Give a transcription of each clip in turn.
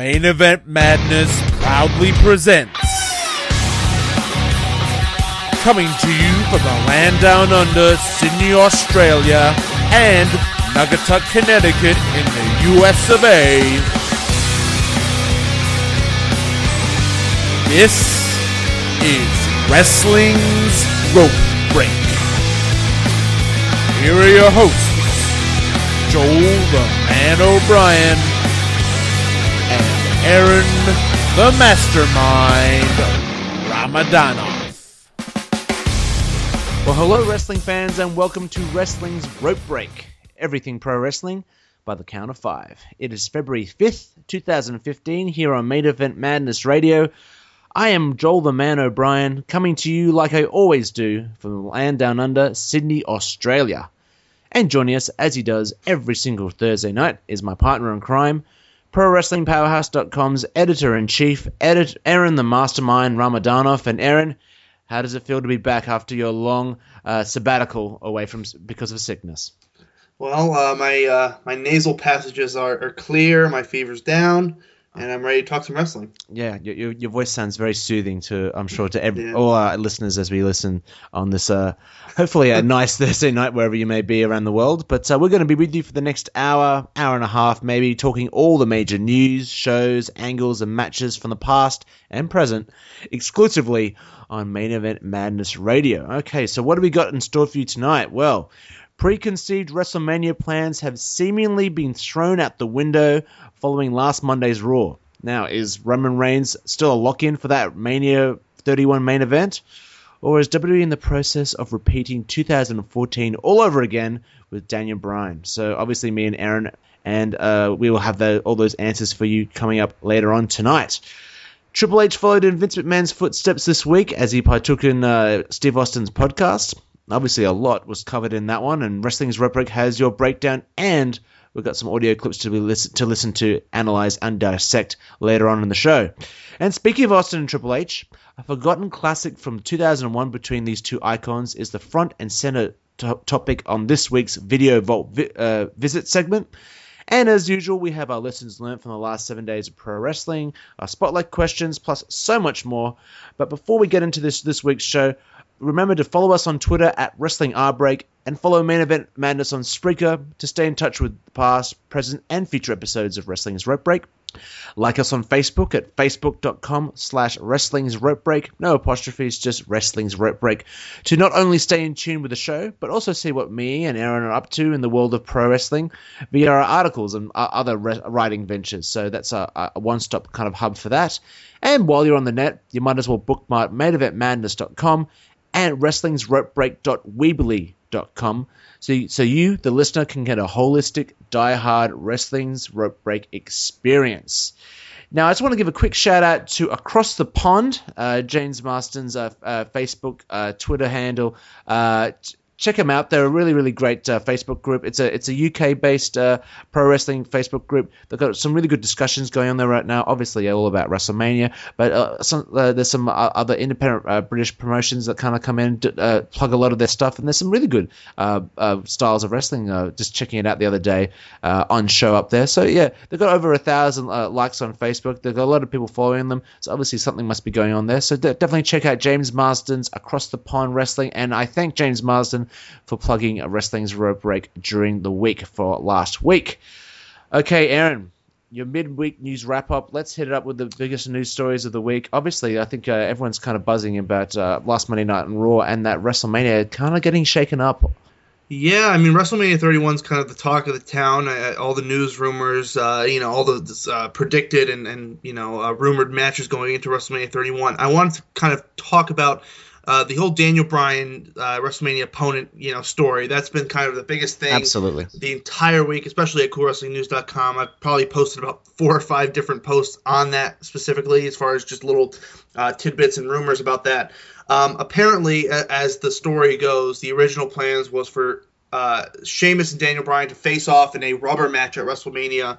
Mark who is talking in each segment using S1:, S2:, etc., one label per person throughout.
S1: Main Event Madness proudly presents, coming to you from the land down under, Sydney, Australia, and Naugatuck, Connecticut in the US of A. This is Wrestling's Rope Break. Here are your hosts, Joel the Man O'Brien and Eron the Mastermind Ramadanov.
S2: Well, hello wrestling fans and welcome to Wrestling's Rope Break. Everything pro wrestling by the count of 5. It is February 5th, 2015 here on Main Event Madness Radio. I am Joel the Man O'Brien, coming to you like I always do from the land down under, Sydney, Australia. And joining us, as he does every single Thursday night, is my partner in crime, ProWrestlingPowerhouse.com's editor-in-chief, Eron the Mastermind Ramadanov. And Eron, how does it feel to be back after your long sabbatical away from because of sickness?
S3: Well, my nasal passages are clear, my fever's down, and I'm ready to talk some wrestling.
S2: Yeah, your voice sounds very soothing to, I'm sure, to all our listeners as we listen on this, hopefully a nice Thursday night wherever you may be around the world. But we're going to be with you for the next hour and a half, maybe, talking all the major news, shows, angles, and matches from the past and present, exclusively on Main Event Madness Radio. Okay, so what do we got in store for you tonight? Well, preconceived WrestleMania plans have seemingly been thrown out the window following last Monday's Raw. Now, is Roman Reigns still a lock-in for that Mania 31 main event? Or is WWE in the process of repeating 2014 all over again with Daniel Bryan? So obviously me and Eron, and we will have all those answers for you coming up later on tonight. Triple H followed in Vince McMahon's footsteps this week as he partook in Steve Austin's podcast. Obviously, a lot was covered in that one, and Wrestling's Rope Break has your breakdown, and we've got some audio clips to listen to, analyze, and dissect later on in the show. And speaking of Austin and Triple H, a forgotten classic from 2001 between these two icons is the front and center topic on this week's Video Vault Visit segment. And as usual, we have our lessons learned from the last 7 days of pro wrestling, our spotlight questions, plus so much more. But before we get into this week's show, remember to follow us on Twitter at WrestlingRBreak and follow Main Event Madness on Spreaker to stay in touch with past, present, and future episodes of Wrestling's Rope Break. Like us on Facebook at facebook.com/Wrestling's Rope Break. No apostrophes, just Wrestling's Rope Break. To not only stay in tune with the show, but also see what me and Eron are up to in the world of pro wrestling via our articles and other writing ventures. So that's a one-stop kind of hub for that. And while you're on the net, you might as well bookmark maineventmadness.com and wrestlingsropebreak.weebly.com so you, the listener, can get a holistic, die-hard Wrestling's Rope Break experience. Now, I just want to give a quick shout-out to Across the Pond, James Marston's Facebook, Twitter handle. Check them out. They're a really, really great Facebook group. It's a UK-based pro wrestling Facebook group. They've got some really good discussions going on there right now. Obviously, all about WrestleMania, but there's some other independent British promotions that kind of come in, plug a lot of their stuff, and there's some really good styles of wrestling. Just checking it out the other day on show up there. So yeah, they've got over 1,000 likes on Facebook. They've got a lot of people following them. So obviously something must be going on there. So definitely check out James Marston's Across the Pond Wrestling, and I thank James Marston for plugging Wrestling's Rope Break during the week for last week. Okay, Eron, your midweek news wrap-up. Let's hit it up with the biggest news stories of the week. Obviously, I think everyone's kind of buzzing about last Monday night in Raw and that WrestleMania kind of getting shaken up.
S3: Yeah, I mean, WrestleMania 31 is kind of the talk of the town. All the news rumors, all the predicted and rumored matches going into WrestleMania 31. I wanted to kind of talk about the whole Daniel Bryan WrestleMania opponent, story. That's been kind of the biggest thing.
S2: Absolutely.
S3: The entire week, especially at CoolWrestlingNews.com. I've probably posted about 4 or 5 different posts on that specifically, as far as just little tidbits and rumors about that. Apparently, as the story goes, the original plans was for Sheamus and Daniel Bryan to face off in a rubber match at WrestleMania,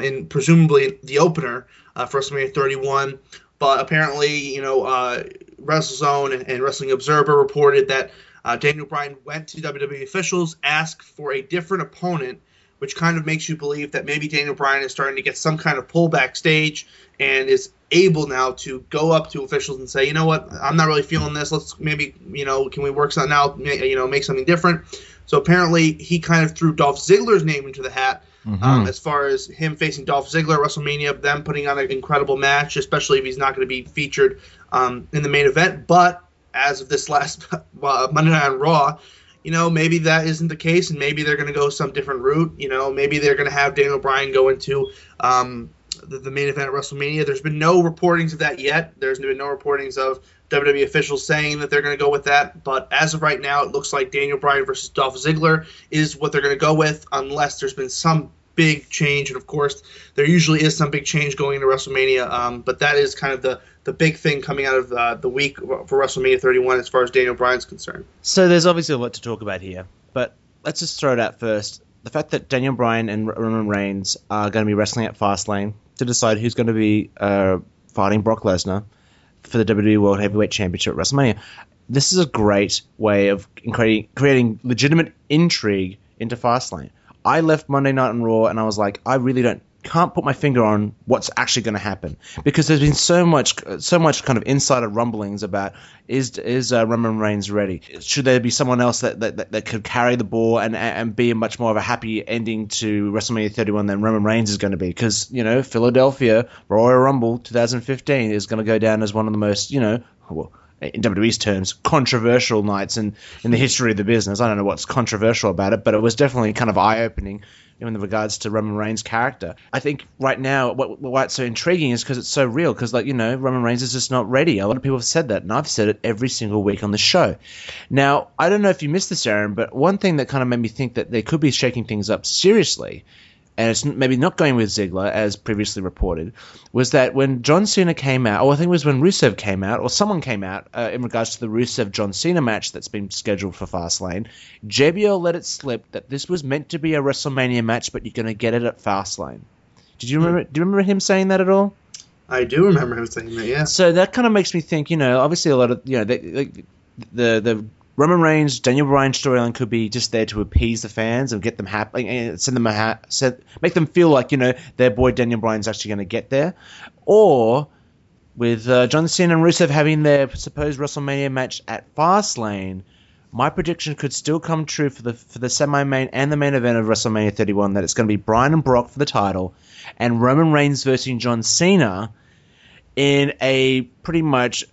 S3: in presumably the opener for WrestleMania 31. But apparently, WrestleZone and Wrestling Observer reported that Daniel Bryan went to WWE officials, asked for a different opponent, which kind of makes you believe that maybe Daniel Bryan is starting to get some kind of pull backstage and is able now to go up to officials and say, you know what, I'm not really feeling this. Let's maybe, can we work something out, make something different. So apparently he kind of threw Dolph Ziggler's name into the hat as far as him facing Dolph Ziggler at WrestleMania, them putting on an incredible match, especially if he's not going to be featured in the main event. But as of this last Monday Night on Raw, maybe that isn't the case, and maybe they're going to go some different route. Maybe they're going to have Daniel Bryan go into the main event at WrestleMania. There's been no reportings of that yet. There's been no reportings of WWE officials saying that they're going to go with that. But as of right now, it looks like Daniel Bryan versus Dolph Ziggler is what they're going to go with, unless there's been some big change. And, of course, there usually is some big change going into WrestleMania. But that is kind of the big thing coming out of the week for WrestleMania 31 as far as Daniel Bryan's concerned.
S2: So there's obviously a lot to talk about here. But let's just throw it out first. The fact that Daniel Bryan and Roman Reigns are going to be wrestling at Fastlane to decide who's going to be fighting Brock Lesnar for the WWE World Heavyweight Championship at WrestleMania. This is a great way of creating legitimate intrigue into Fastlane. I left Monday Night on Raw and I was like, I really can't put my finger on what's actually going to happen, because there's been so much kind of insider rumblings about is Roman Reigns ready? Should there be someone else that could carry the ball and be much more of a happy ending to WrestleMania 31 than Roman Reigns is going to be? Because Philadelphia Royal Rumble 2015 is going to go down as one of the most in WWE's terms, controversial nights in the history of the business. I don't know what's controversial about it, but it was definitely kind of eye-opening in regards to Roman Reigns' character. I think right now why it's so intriguing is because it's so real, because Roman Reigns is just not ready. A lot of people have said that, and I've said it every single week on the show. Now, I don't know if you missed this, Aaron, but one thing that kind of made me think that they could be shaking things up seriously, and it's maybe not going with Ziggler, as previously reported, was that when John Cena came out, or I think it was when Rusev came out, or someone came out in regards to the Rusev-John Cena match that's been scheduled for Fastlane, JBL let it slip that this was meant to be a WrestleMania match, but you're going to get it at Fastlane. Do you remember him saying that at all?
S3: I do remember him saying that, yeah.
S2: So that kind of makes me think, obviously a lot of, the Roman Reigns, Daniel Bryan storyline could be just there to appease the fans and get them happy, and make them feel like their boy Daniel Bryan's actually going to get there, or with John Cena and Rusev having their supposed WrestleMania match at Fastlane, my prediction could still come true for the semi-main and the main event of WrestleMania 31, that it's going to be Bryan and Brock for the title, and Roman Reigns versus John Cena in a pretty much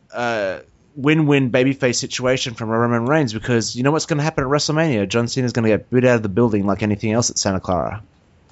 S2: win-win babyface situation from Roman Reigns, because you know what's going to happen at WrestleMania? John Cena's going to get booed out of the building like anything else at Santa Clara.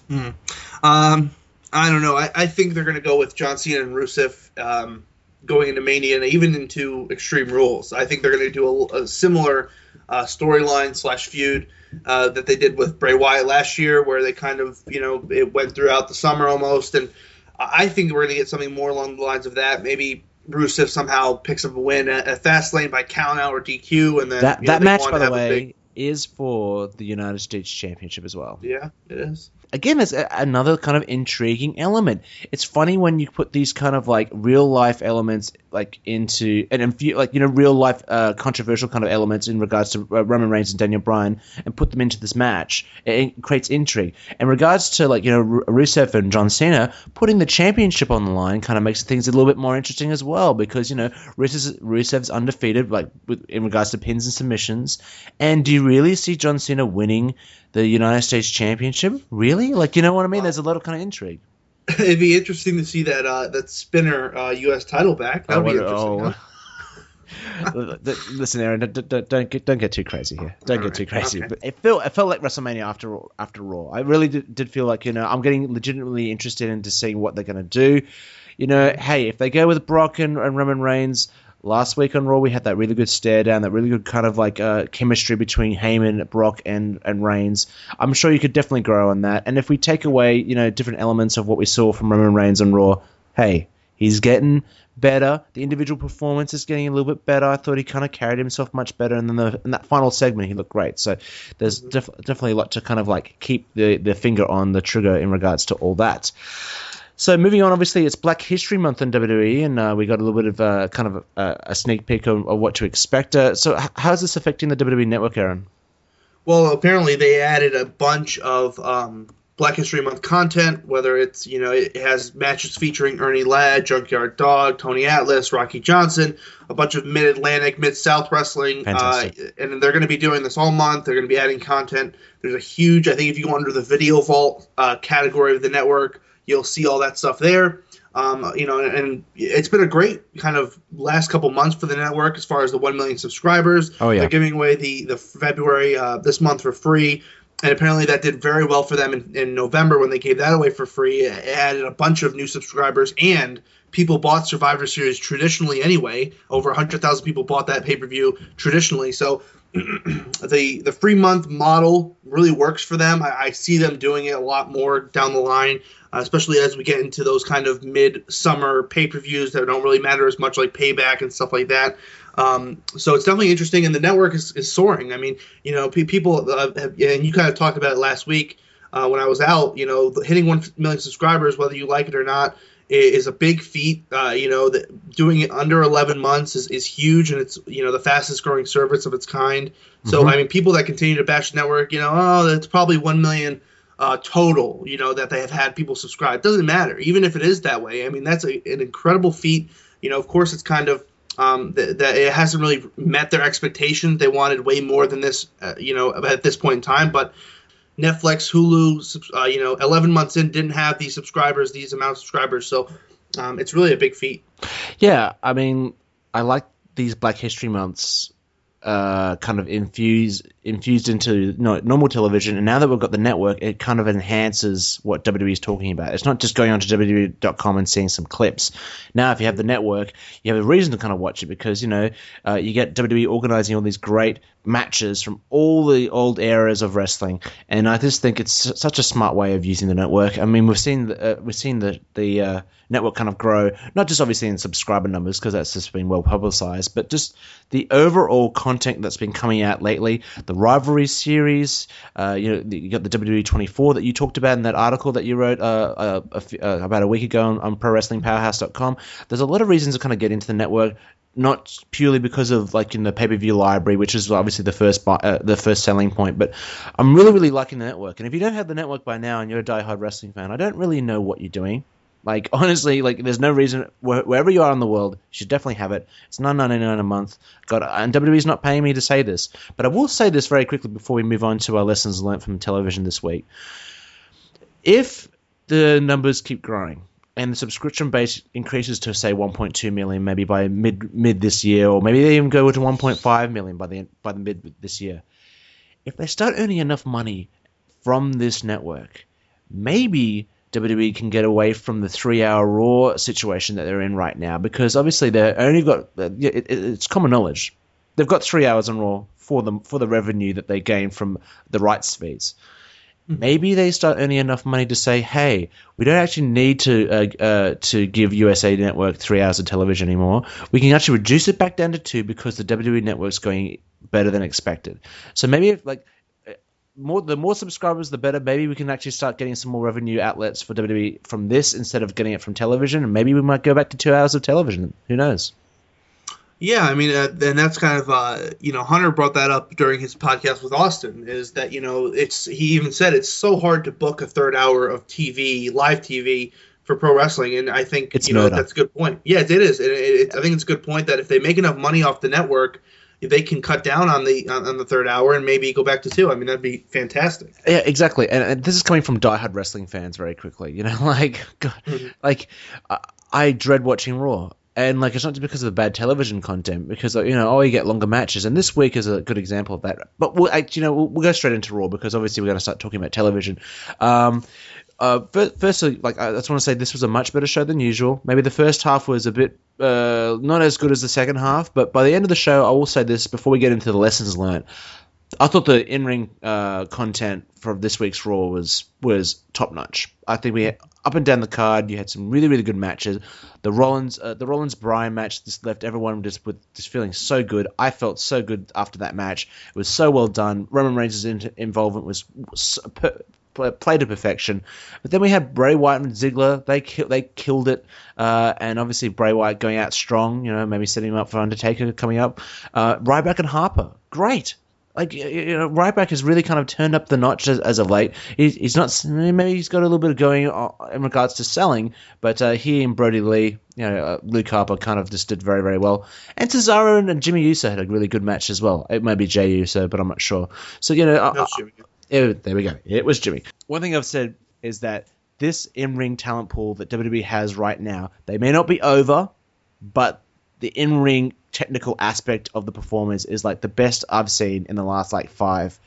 S3: I don't know. I think they're going to go with John Cena and Rusev going into Mania and even into Extreme Rules. I think they're going to do a similar storyline / feud that they did with Bray Wyatt last year, where they kind of, it went throughout the summer almost. And I think we're going to get something more along the lines of that. Maybe Rusev somehow picks up a win at Fastlane by countout or DQ, and then
S2: that match, by the way, is for the United States Championship as well.
S3: Yeah, it is.
S2: Again, there's another kind of intriguing element. It's funny when you put these kind of real life elements into real life controversial kind of elements in regards to Roman Reigns and Daniel Bryan, and put them into this match. It creates intrigue. In regards to Rusev and John Cena, putting the championship on the line kind of makes things a little bit more interesting as well, because Rusev's undefeated in regards to pins and submissions. And do you really see John Cena winning the United States Championship? Really? You know what I mean? There's a lot of kind of intrigue.
S3: It'd be interesting to see that spinner U.S. title back. That would be interesting.
S2: Listen, Aaron, don't get too crazy here. Don't get too crazy. Okay. But it felt like WrestleMania after Raw. I really did feel like I'm getting legitimately interested into seeing what they're going to do. Hey, if they go with Brock and Roman Reigns. Last week on Raw, we had that really good stare down, that really good kind of chemistry between Heyman, Brock, and Reigns. I'm sure you could definitely grow on that. And if we take away, different elements of what we saw from Roman Reigns on Raw, hey, he's getting better. The individual performance is getting a little bit better. I thought he kind of carried himself much better. And then in that final segment, he looked great. So there's definitely a lot to kind of keep the finger on the trigger in regards to all that. So moving on, obviously, it's Black History Month on WWE, and we got a little bit of a sneak peek of what to expect. So how's this affecting the WWE Network, Aaron?
S3: Well, apparently they added a bunch of Black History Month content, whether it's, it has matches featuring Ernie Ladd, Junkyard Dog, Tony Atlas, Rocky Johnson, a bunch of Mid-Atlantic, Mid-South wrestling. And they're going to be doing this all month. They're going to be adding content. There's a huge, I think if you go under the Video Vault category of the network, you'll see all that stuff there. And it's been a great kind of last couple months for the network as far as the 1 million subscribers.
S2: Oh, yeah.
S3: They're giving away the February this month for free. And apparently that did very well for them in November when they gave that away for free. It added a bunch of new subscribers, and people bought Survivor Series traditionally anyway. Over 100,000 people bought that pay-per-view traditionally. So the free month model really works for them. I see them doing it a lot more down the line, especially as we get into those kind of mid-summer pay-per-views that don't really matter as much, like Payback and stuff like that. So it's definitely interesting, and the network is soaring. I mean, people and you kind of talked about it last week when I was out. Hitting 1 million subscribers, whether you like it or not, is a big feat. Doing it under 11 months is huge, and it's the fastest growing service of its kind. So I mean, people that continue to bash the network, it's probably 1 million total. That they have had people subscribe. Doesn't matter, even if it is that way. I mean, that's an incredible feat. Of course, it's kind of that it hasn't really met their expectations. They wanted way more than this, at this point in time. But Netflix, Hulu, 11 months in, didn't have these amount of subscribers. So it's really a big feat.
S2: Yeah, I mean, I like these Black History Months kind of infused into normal television, and now that we've got the network, it kind of enhances what WWE is talking about. It's not just going onto WWE.com and seeing some clips. Now, if you have the network, you have a reason to kind of watch it because you get WWE organizing all these great matches from all the old eras of wrestling, and I just think it's such a smart way of using the network. I mean, we've seen the network kind of grow, not just obviously in subscriber numbers because that's just been well publicized, but just the overall content that's been coming out lately. The rivalry series, you got the WWE24 that you talked about in that article that you wrote about a week ago on ProWrestlingPowerhouse.com. There's a lot of reasons to kind of get into the network. Not purely because of in the pay-per-view library, which is obviously the first selling point, but I'm really, really liking the network. And if you don't have the network by now and you're a diehard wrestling fan, I don't really know what you're doing. Honestly, there's no reason wherever you are in the world, you should definitely have it. It's $9.99 a month. God, and WWE's not paying me to say this, but I will say this very quickly before we move on to our lessons learned from television this week. If the numbers keep growing and the subscription base increases to say 1.2 million, maybe by mid this year, or maybe they even go to 1.5 million by the mid this year, if they start earning enough money from this network, maybe WWE can get away from the 3-hour Raw situation that they're in right now, because obviously they're only got it's common knowledge they've got 3 hours on Raw for the revenue that they gain from the rights fees. Maybe they start earning enough money to say, hey, we don't actually need to give USA Network 3 hours of television anymore. We can actually reduce it back down to 2 because the WWE Network's going better than expected. So maybe if the more subscribers, the better. Maybe we can actually start getting some more revenue outlets for WWE from this instead of getting it from television. And maybe we might go back to 2 hours of television. Who knows?
S3: Yeah, I mean, and that's kind of, Hunter brought that up during his podcast with Austin, is that, he even said it's so hard to book a third hour of TV, live TV for pro wrestling. And I think, that's a good point. Yeah, it is. I think it's a good point that if they make enough money off the network, they can cut down on the third hour and maybe go back to 2. I mean, that'd be fantastic. Yeah,
S2: exactly. And this is coming from diehard wrestling fans very quickly. I dread watching Raw. And it's not just because of the bad television content, because you get longer matches, and this week is a good example of that. But we'll go straight into Raw because obviously we're going to start talking about television. Firstly, I just want to say this was a much better show than usual. Maybe the first half was a bit not as good as the second half, but by the end of the show, I will say this before we get into the lessons learned. I thought the in-ring content from this week's Raw was top notch. I think we had, up and down the card, you had some really, really good matches. The Rollins Bryan match just left everyone just feeling so good. I felt so good after that match. It was so well done. Roman Reigns' involvement was played to perfection. But then we had Bray Wyatt and Ziggler. They killed it. And obviously Bray Wyatt going out strong. Maybe setting him up for Undertaker coming up. Ryback and Harper, great. Ryback has really kind of turned up the notch as of late. He's not, maybe he's got a little bit of going in regards to selling, but he and Brody Lee, Luke Harper kind of just did very, very well. And Cesaro and Jimmy Uso had a really good match as well. It might be Jey Uso, but I'm not sure. So, there we go. It was Jimmy. One thing I've said is that this in-ring talent pool that WWE has right now, they may not be over, but the in-ring technical aspect of the performers is like the best I've seen in the last like five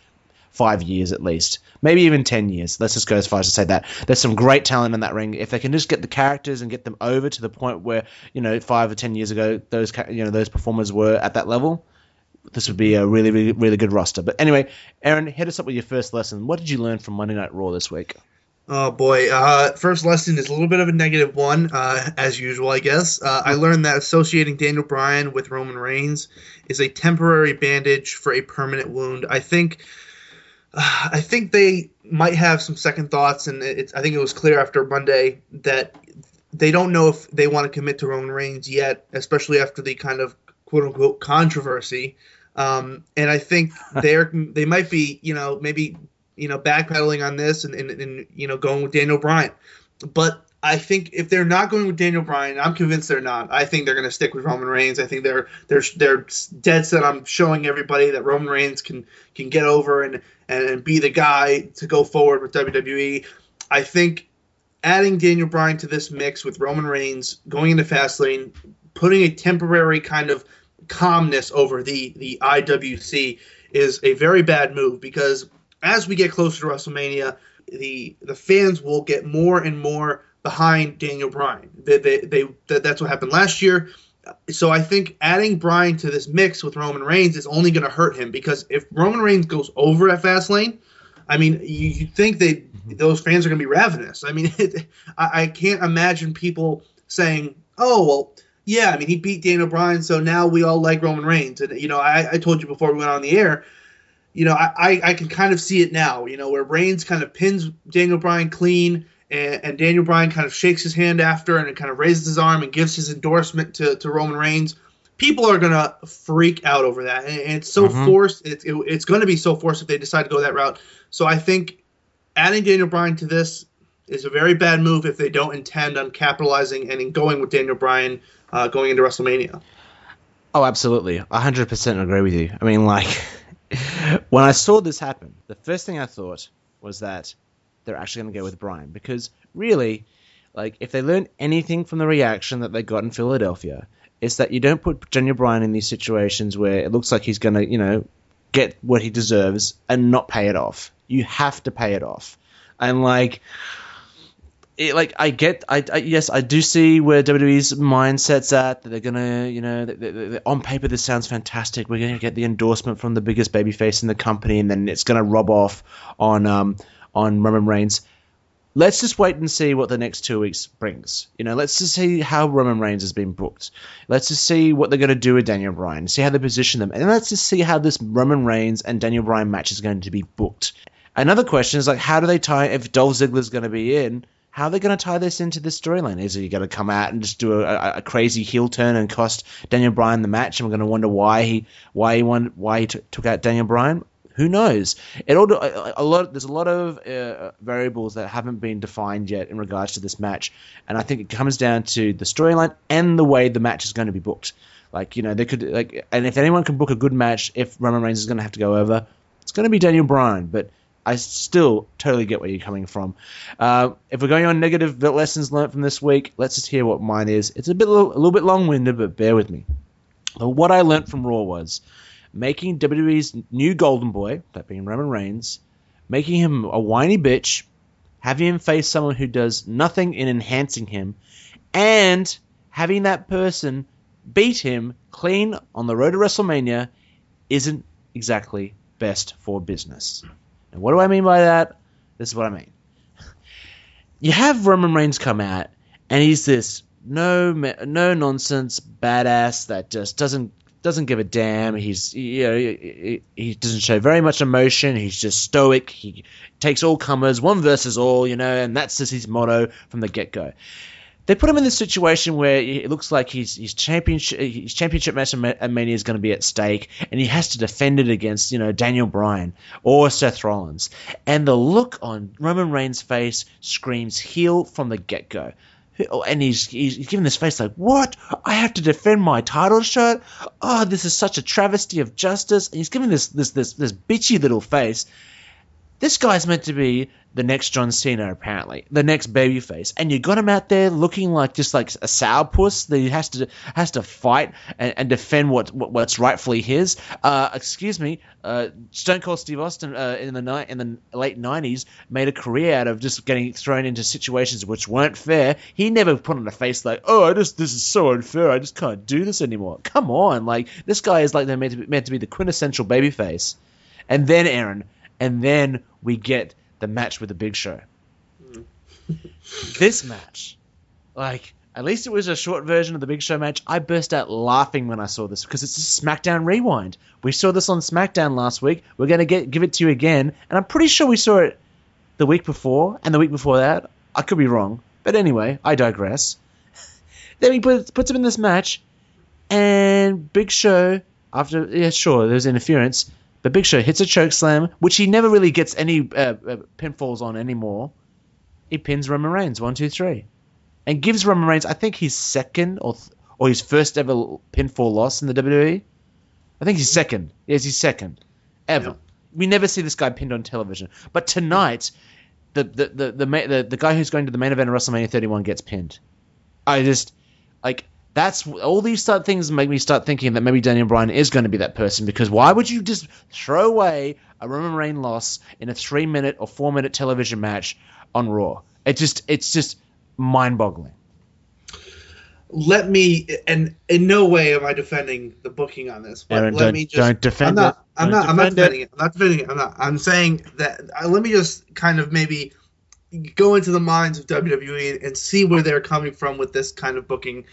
S2: years at least, maybe even 10 years. Let's just go as far as to say that there's some great talent in that ring. If they can just get the characters and get them over to the point where 5 or 10 years ago those performers were at that level, this would be a really, really, really good roster. But anyway, Aaron, hit us up with your first lesson. What did you learn from Monday Night Raw this week?
S3: Oh boy, first lesson is a little bit of a negative one, as usual, I guess. I learned that associating Daniel Bryan with Roman Reigns is a temporary bandage for a permanent wound. I think they might have some second thoughts, and I think it was clear after Monday that they don't know if they want to commit to Roman Reigns yet, especially after the kind of quote-unquote controversy. And I think they might be, maybe backpedaling on this and going with Daniel Bryan. But I think if they're not going with Daniel Bryan, I'm convinced they're not. I think they're going to stick with Roman Reigns. I think they're dead set on showing everybody that Roman Reigns can get over and be the guy to go forward with WWE. I think adding Daniel Bryan to this mix with Roman Reigns going into Fastlane, putting a temporary kind of calmness over the IWC is a very bad move, because as we get closer to WrestleMania, the fans will get more and more behind Daniel Bryan. That's what happened last year. So I think adding Bryan to this mix with Roman Reigns is only going to hurt him, because if Roman Reigns goes over at Fastlane, I mean, you think those fans are going to be ravenous. I mean, I can't imagine people saying, "Oh, well, yeah, I mean, he beat Daniel Bryan, so now we all like Roman Reigns." And I told you before we went on the air, I can kind of see it now, where Reigns kind of pins Daniel Bryan clean, and Daniel Bryan kind of shakes his hand after and kind of raises his arm and gives his endorsement to Roman Reigns. People are going to freak out over that. And it's so forced. It's going to be so forced if they decide to go that route. So I think adding Daniel Bryan to this is a very bad move if they don't intend on capitalizing and going with Daniel Bryan going into WrestleMania.
S2: Oh, absolutely. 100% agree with you. I mean, when I saw this happen, the first thing I thought was that they're actually going to go with Bryan, because really, if they learned anything from the reaction that they got in Philadelphia, it's that you don't put Daniel Bryan in these situations where it looks like he's going to, get what he deserves and not pay it off. You have to pay it off. And yes, I do see where WWE's mindset's at, that they're gonna, on paper this sounds fantastic. We're gonna get the endorsement from the biggest babyface in the company, and then it's gonna rub off on Roman Reigns. Let's just wait and see what the next 2 weeks brings. Let's just see how Roman Reigns has been booked. Let's just see what they're gonna do with Daniel Bryan, see how they position them, and let's just see how this Roman Reigns and Daniel Bryan match is going to be booked. Another question is how do they tie, if Dolph Ziggler's going to be in, how are they going to tie this into this storyline? Is he going to come out and just do a crazy heel turn and cost Daniel Bryan the match, and we're going to wonder why he took out Daniel Bryan? Who knows? There's a lot of variables that haven't been defined yet in regards to this match, and I think it comes down to the storyline and the way the match is going to be booked. They could and if anyone can book a good match, if Roman Reigns is going to have to go over, it's going to be Daniel Bryan, but I still totally get where you're coming from. If we're going on negative lessons learned from this week, let's just hear what mine is. It's a little bit long-winded, but bear with me. But what I learned from Raw was making WWE's new golden boy, that being Roman Reigns, making him a whiny bitch, having him face someone who does nothing in enhancing him, and having that person beat him clean on the road to WrestleMania isn't exactly best for business. And what do I mean by that? This is what I mean. You have Roman Reigns come out, and he's this no nonsense badass that just doesn't give a damn. He doesn't show very much emotion. He's just stoic. He takes all comers, one versus all, and that's just his motto from the get-go. They put him in this situation where it looks like his championship match at Mania is going to be at stake, and he has to defend it against, Daniel Bryan or Seth Rollins. And the look on Roman Reigns' face screams heel from the get-go. And he's giving this face like, what? I have to defend my title shot? Oh, this is such a travesty of justice. And he's giving this bitchy little face. This guy's meant to be the next John Cena, apparently, the next babyface, and you got him out there looking like just like a sourpuss that he has to fight and defend what's rightfully his. Excuse me, Stone Cold Steve Austin in the late '90s made a career out of just getting thrown into situations which weren't fair. He never put on a face like, oh, this is so unfair. I just can't do this anymore. Come on, like this guy is like they're meant to be the quintessential babyface, and then Aaron. And then we get the match with the Big Show. This match, like, at least it was a short version of the Big Show match. I burst out laughing when I saw this because it's a SmackDown rewind. We saw this on SmackDown last week. We're going to give it to you again. And I'm pretty sure we saw it the week before and the week before that. I could be wrong. But anyway, I digress. Then he puts him in this match. And Big Show, there's interference. But Big Show hits a chokeslam, which he never really gets any pinfalls on anymore. He pins Roman Reigns 1, 2, 3, and gives Roman Reigns, I think, his second or his first ever pinfall loss in the WWE. I think he's second. Yes, he's second ever. Yeah. We never see this guy pinned on television. But tonight, the guy who's going to the main event of WrestleMania 31 gets pinned. I just That's all these things make me start thinking that maybe Daniel Bryan is going to be that person, because why would you just throw away a Roman Reigns loss in a 3-minute or 4-minute television match on Raw? It's just mind-boggling.
S3: Let me, and in no way am I defending the booking on this, but
S2: Aaron,
S3: let me just.
S2: Don't defend it.
S3: I'm not defending it. I'm saying that. Let me just kind of maybe go into the minds of WWE and see where they're coming from with this kind of booking.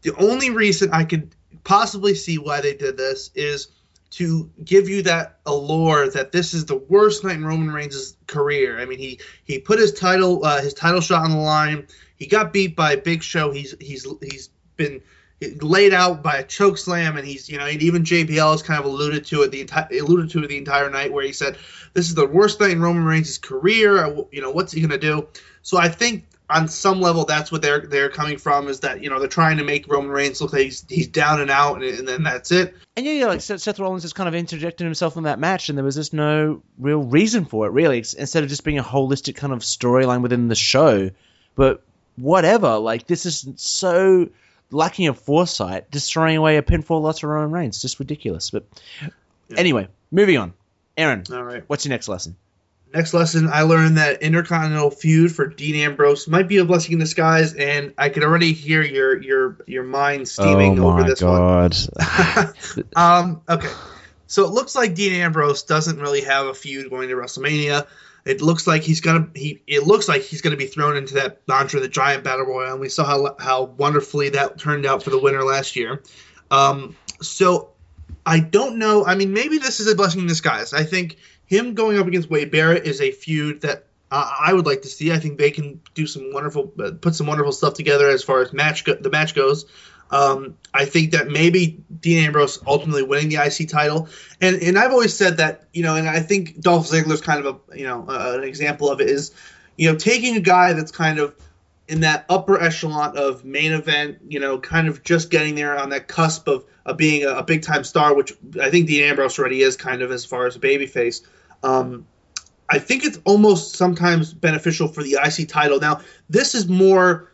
S3: The only reason I could possibly see why they did this is to give you that allure that this is the worst night in Roman Reigns' career. I mean, he put his title shot on the line. He got beat by Big Show. He's been laid out by a choke slam, and and even JBL has kind of alluded to it the entire night, where he said this is the worst night in Roman Reigns' career. What's he gonna do? So I think, on some level, that's what they're coming from, is that they're trying to make Roman Reigns look like he's down and out, and then that's it.
S2: And like Seth Rollins just kind of interjected himself in that match, and there was just no real reason for it, really, instead of just being a holistic kind of storyline within the show. But whatever, this is so lacking of foresight, just throwing away a pinfall loss for Roman Reigns, just ridiculous. But anyway, moving on. Aaron, all right, what's your next lesson?
S3: Next lesson, I learned that Intercontinental feud for Dean Ambrose might be a blessing in disguise, and I could already hear your mind steaming over this one. Okay, so it looks like Dean Ambrose doesn't really have a feud going to WrestleMania. It looks like he's gonna be thrown into that Andre the Giant Battle Royal, and we saw how wonderfully that turned out for the winner last year. So I don't know. I mean, maybe this is a blessing in disguise. I think him going up against Wade Barrett is a feud that I would like to see. I think they can do put some wonderful stuff together as far as the match goes. I think that maybe Dean Ambrose ultimately winning the IC title, and I've always said that, and I think Dolph Ziggler's kind of an example of it, is taking a guy that's kind of in that upper echelon of main event, kind of just getting there on that cusp of being a big time star, which I think Dean Ambrose already is, kind of, as far as a babyface. I think it's almost sometimes beneficial for the IC title. Now, this is more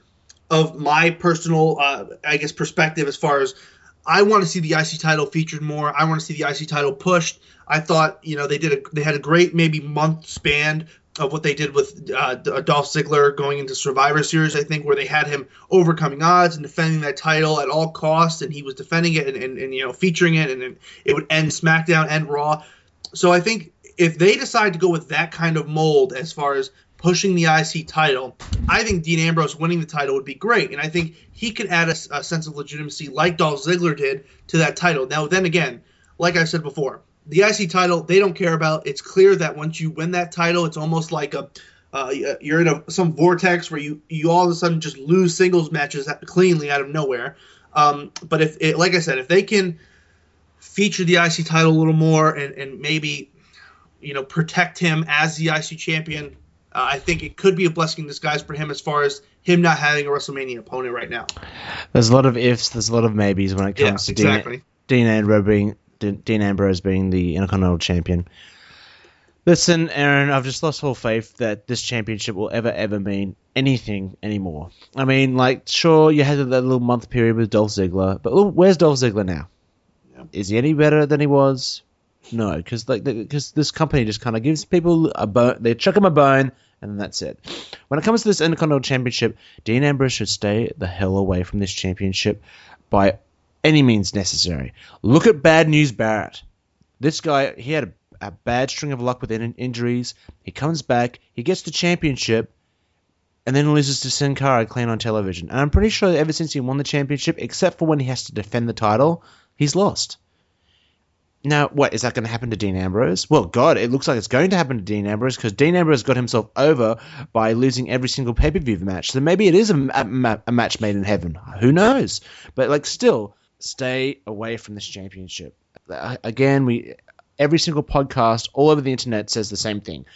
S3: of my personal, perspective, as far as I want to see the IC title featured more. I want to see the IC title pushed. I thought, they had a great maybe month span of what they did with Dolph Ziggler going into Survivor Series, I think, where they had him overcoming odds and defending that title at all costs, and he was defending it and featuring it, and it would end SmackDown and Raw. So I think if they decide to go with that kind of mold as far as pushing the IC title, I think Dean Ambrose winning the title would be great, and I think he could add a sense of legitimacy like Dolph Ziggler did to that title. Now, then again, like I said before, the IC title, they don't care about. It's clear that once you win that title, it's almost like a you're in some vortex where you all of a sudden just lose singles matches cleanly out of nowhere. But like I said, if they can feature the IC title a little more and maybe, protect him as the IC champion, I think it could be a blessing in disguise for him as far as him not having a WrestleMania opponent right now.
S2: There's a lot of ifs, there's a lot of maybes when it comes to
S3: exactly.
S2: Dean Ambrose being the Intercontinental Champion. Listen, Aaron, I've just lost all faith that this championship will ever mean anything anymore. I mean, sure, you had that little month period with Dolph Ziggler, but look, where's Dolph Ziggler now? Yeah. Is he any better than he was? No, because this company just kind of gives people a bone, they chuck him a bone, and that's it. When it comes to this Intercontinental Championship, Dean Ambrose should stay the hell away from this championship by any means necessary. Look at Bad News Barrett. This guy, he had a bad string of luck with injuries. He comes back, he gets the championship, and then loses to Sin Cara clean on television. And I'm pretty sure that ever since he won the championship, except for when he has to defend the title, he's lost. Now, what, is that going to happen to Dean Ambrose? Well, God, it looks like it's going to happen to Dean Ambrose because Dean Ambrose got himself over by losing every single pay-per-view match. So maybe it is a match made in heaven. Who knows? But, still, stay away from this championship. Again, every single podcast all over the internet says the same thing.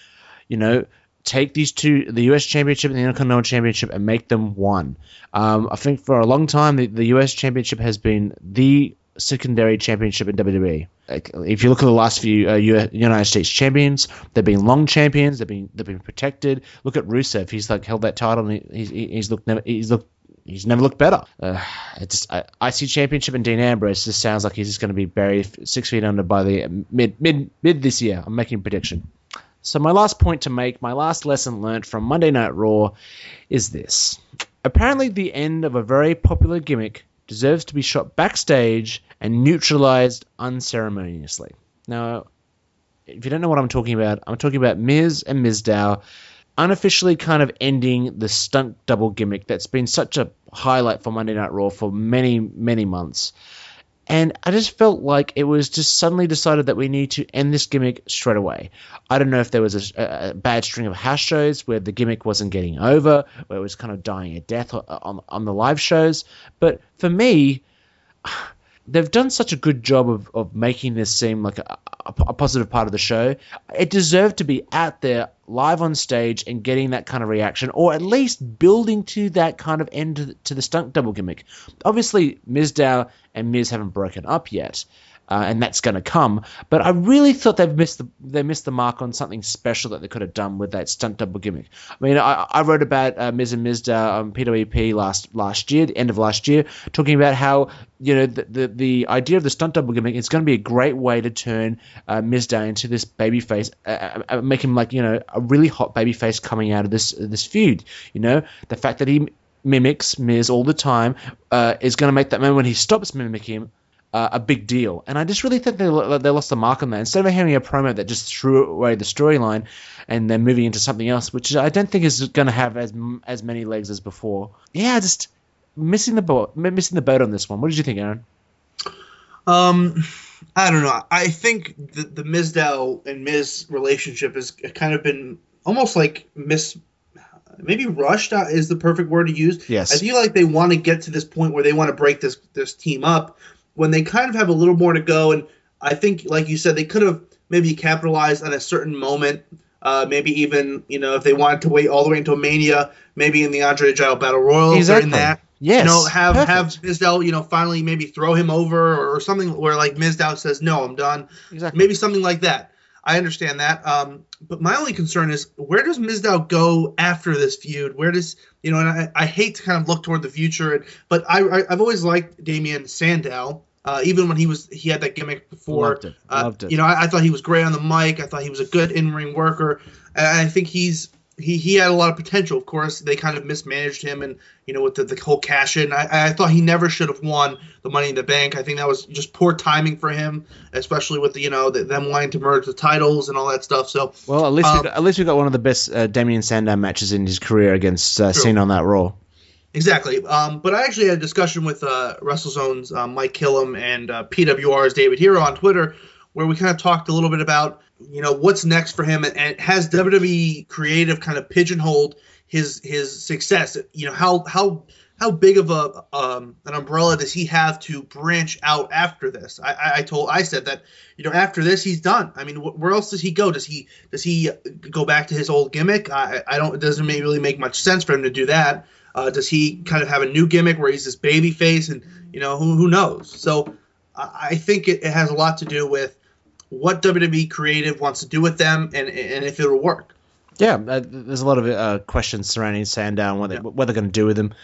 S2: Take these two, the US Championship and the Intercontinental Championship, and make them one. I think for a long time, the US Championship has been the secondary championship in WWE. If you look at the last few United States champions, they've been long champions. They've been protected. Look at Rusev. He's held that title, and he's never looked better. IC Championship and Dean Ambrose just sounds like he's just going to be buried 6 feet under by the mid this year. I'm making a prediction. So my last point to make, my last lesson learned from Monday Night Raw is this. Apparently the end of a very popular gimmick deserves to be shot backstage and neutralized unceremoniously. Now, if you don't know what I'm talking about Miz and Mizdow unofficially kind of ending the stunt double gimmick that's been such a highlight for Monday Night Raw for many, many months. And I just felt like it was just suddenly decided that we need to end this gimmick straight away. I don't know if there was a bad string of house shows where the gimmick wasn't getting over, where it was kind of dying a death on the live shows. But for me, they've done such a good job of making this seem like a positive part of the show. It deserved to be out there live on stage and getting that kind of reaction, or at least building to that kind of end to the stunt double gimmick. Obviously, Mizdow and Miz haven't broken up yet, and that's going to come. But I really thought they missed the mark on something special that they could have done with that stunt double gimmick. I mean, I wrote about Miz and Mizdow on PWP last year, the end of last year, talking about how the idea of the stunt double gimmick is going to be a great way to turn Mizdow into this babyface, make him a really hot babyface coming out of this feud. The fact that he mimics Miz all the time is going to make that moment when he stops mimicking him a big deal. And I just really think they lost the mark on that. Instead of having a promo that just threw away the storyline and then moving into something else, which I don't think is going to have as many legs as before. Yeah, just missing the boat on this one. What did you think, Aaron?
S3: I don't know. I think the Mizdow and Miz relationship has kind of been almost like maybe rushed is the perfect word to use.
S2: Yes.
S3: I feel like they want to get to this point where they want to break this team up when they kind of have a little more to go. And I think, like you said, they could have maybe capitalized on a certain moment. Maybe even, if they wanted to wait all the way until Mania, maybe in the Andre the Giant Battle Royal.
S2: Exactly.
S3: In that.
S2: Yes.
S3: Have Mizdow, finally maybe throw him over or something where Mizdow says, no, I'm done.
S2: Exactly.
S3: Maybe something like that. I understand that. But my only concern is, where does Mizdow go after this feud? Where does, and I hate to kind of look toward the future, but I've always liked Damian Sandow. Even when he had that gimmick before.
S2: Loved it.
S3: I thought he was great on the mic. I thought he was a good in-ring worker. And I think he had a lot of potential. Of course, they kind of mismanaged him and, with the whole cash-in. I thought he never should have won the Money in the Bank. I think that was just poor timing for him, especially with them wanting to merge the titles and all that stuff. So, well,
S2: at least we got one of the best Damian Sandow matches in his career against Cena on that Raw.
S3: Exactly. But I actually had a discussion with WrestleZone's Mike Killam and PWR's David Hero on Twitter, where we kind of talked a little bit about, what's next for him, and has WWE creative kind of pigeonholed his success. How big of an umbrella does he have to branch out after this? I said that, after this he's done. I mean, where else does he go? Does he go back to his old gimmick? It doesn't really make much sense for him to do that. Does he kind of have a new gimmick where he's this baby face, and who knows? So I think it has a lot to do with what WWE creative wants to do with them, and if it'll work.
S2: Yeah, there's a lot of questions surrounding Sandow and what they're going to do with him.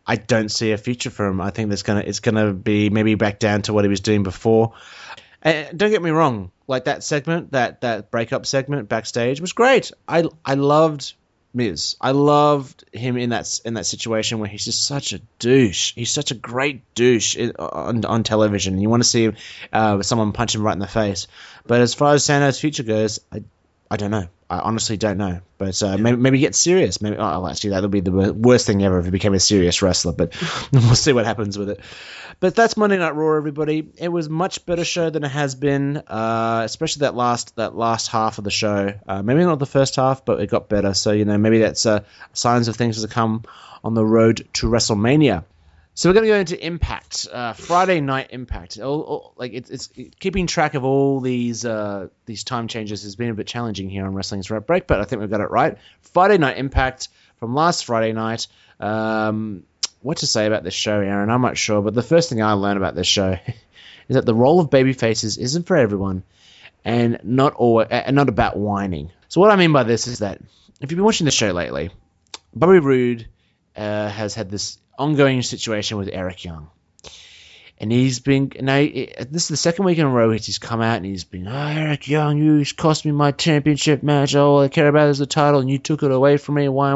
S2: I don't see a future for him. I think it's gonna be maybe back down to what he was doing before. And don't get me wrong, like that segment, that breakup segment backstage was great. I loved Miz. I loved him in that situation where he's just such a douche. He's such a great douche on television. You want to see someone punch him right in the face. But as far as Sandow's future goes, I don't know. I honestly don't know. But maybe get serious. Maybe actually that'll be the worst thing ever if he became a serious wrestler. But we'll see what happens with it. But that's Monday Night Raw, everybody. It was a much better show than it has been, especially that last half of the show. Maybe not the first half, but it got better. So maybe that's signs of things to come on the road to WrestleMania. So we're going to go into Impact, Friday Night Impact. It's keeping track of all these time changes has been a bit challenging here on Wrestling's Rap Break, but I think we've got it right. Friday Night Impact from last Friday night. What to say about this show, Aaron? I'm not sure, but the first thing I learned about this show is that the role of babyfaces isn't for everyone, and not about whining. So what I mean by this is that if you've been watching the show lately, Bobby Roode has had this ongoing situation with Eric Young, and he's been this is the second week in a row he's come out and he's been, Eric Young, you cost me my championship match, all I care about is the title and you took it away from me, why,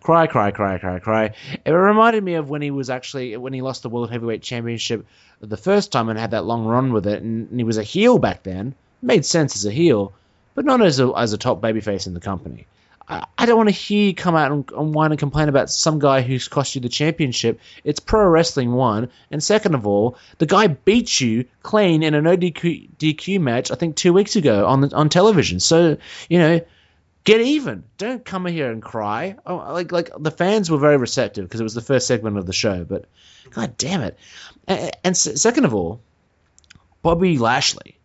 S2: cry. It reminded me of when he lost the World Heavyweight Championship the first time and had that long run with it, and he was a heel back then. Made sense as a heel, but not as a top babyface in the company. I don't want to hear you come out and whine and complain about some guy who's cost you the championship. It's pro wrestling, one. And second of all, the guy beat you clean in a no DQ match, I think 2 weeks ago on television. So, get even. Don't come here and cry. Like the fans were very receptive because it was the first segment of the show. But, God damn it. And second of all, Bobby Lashley.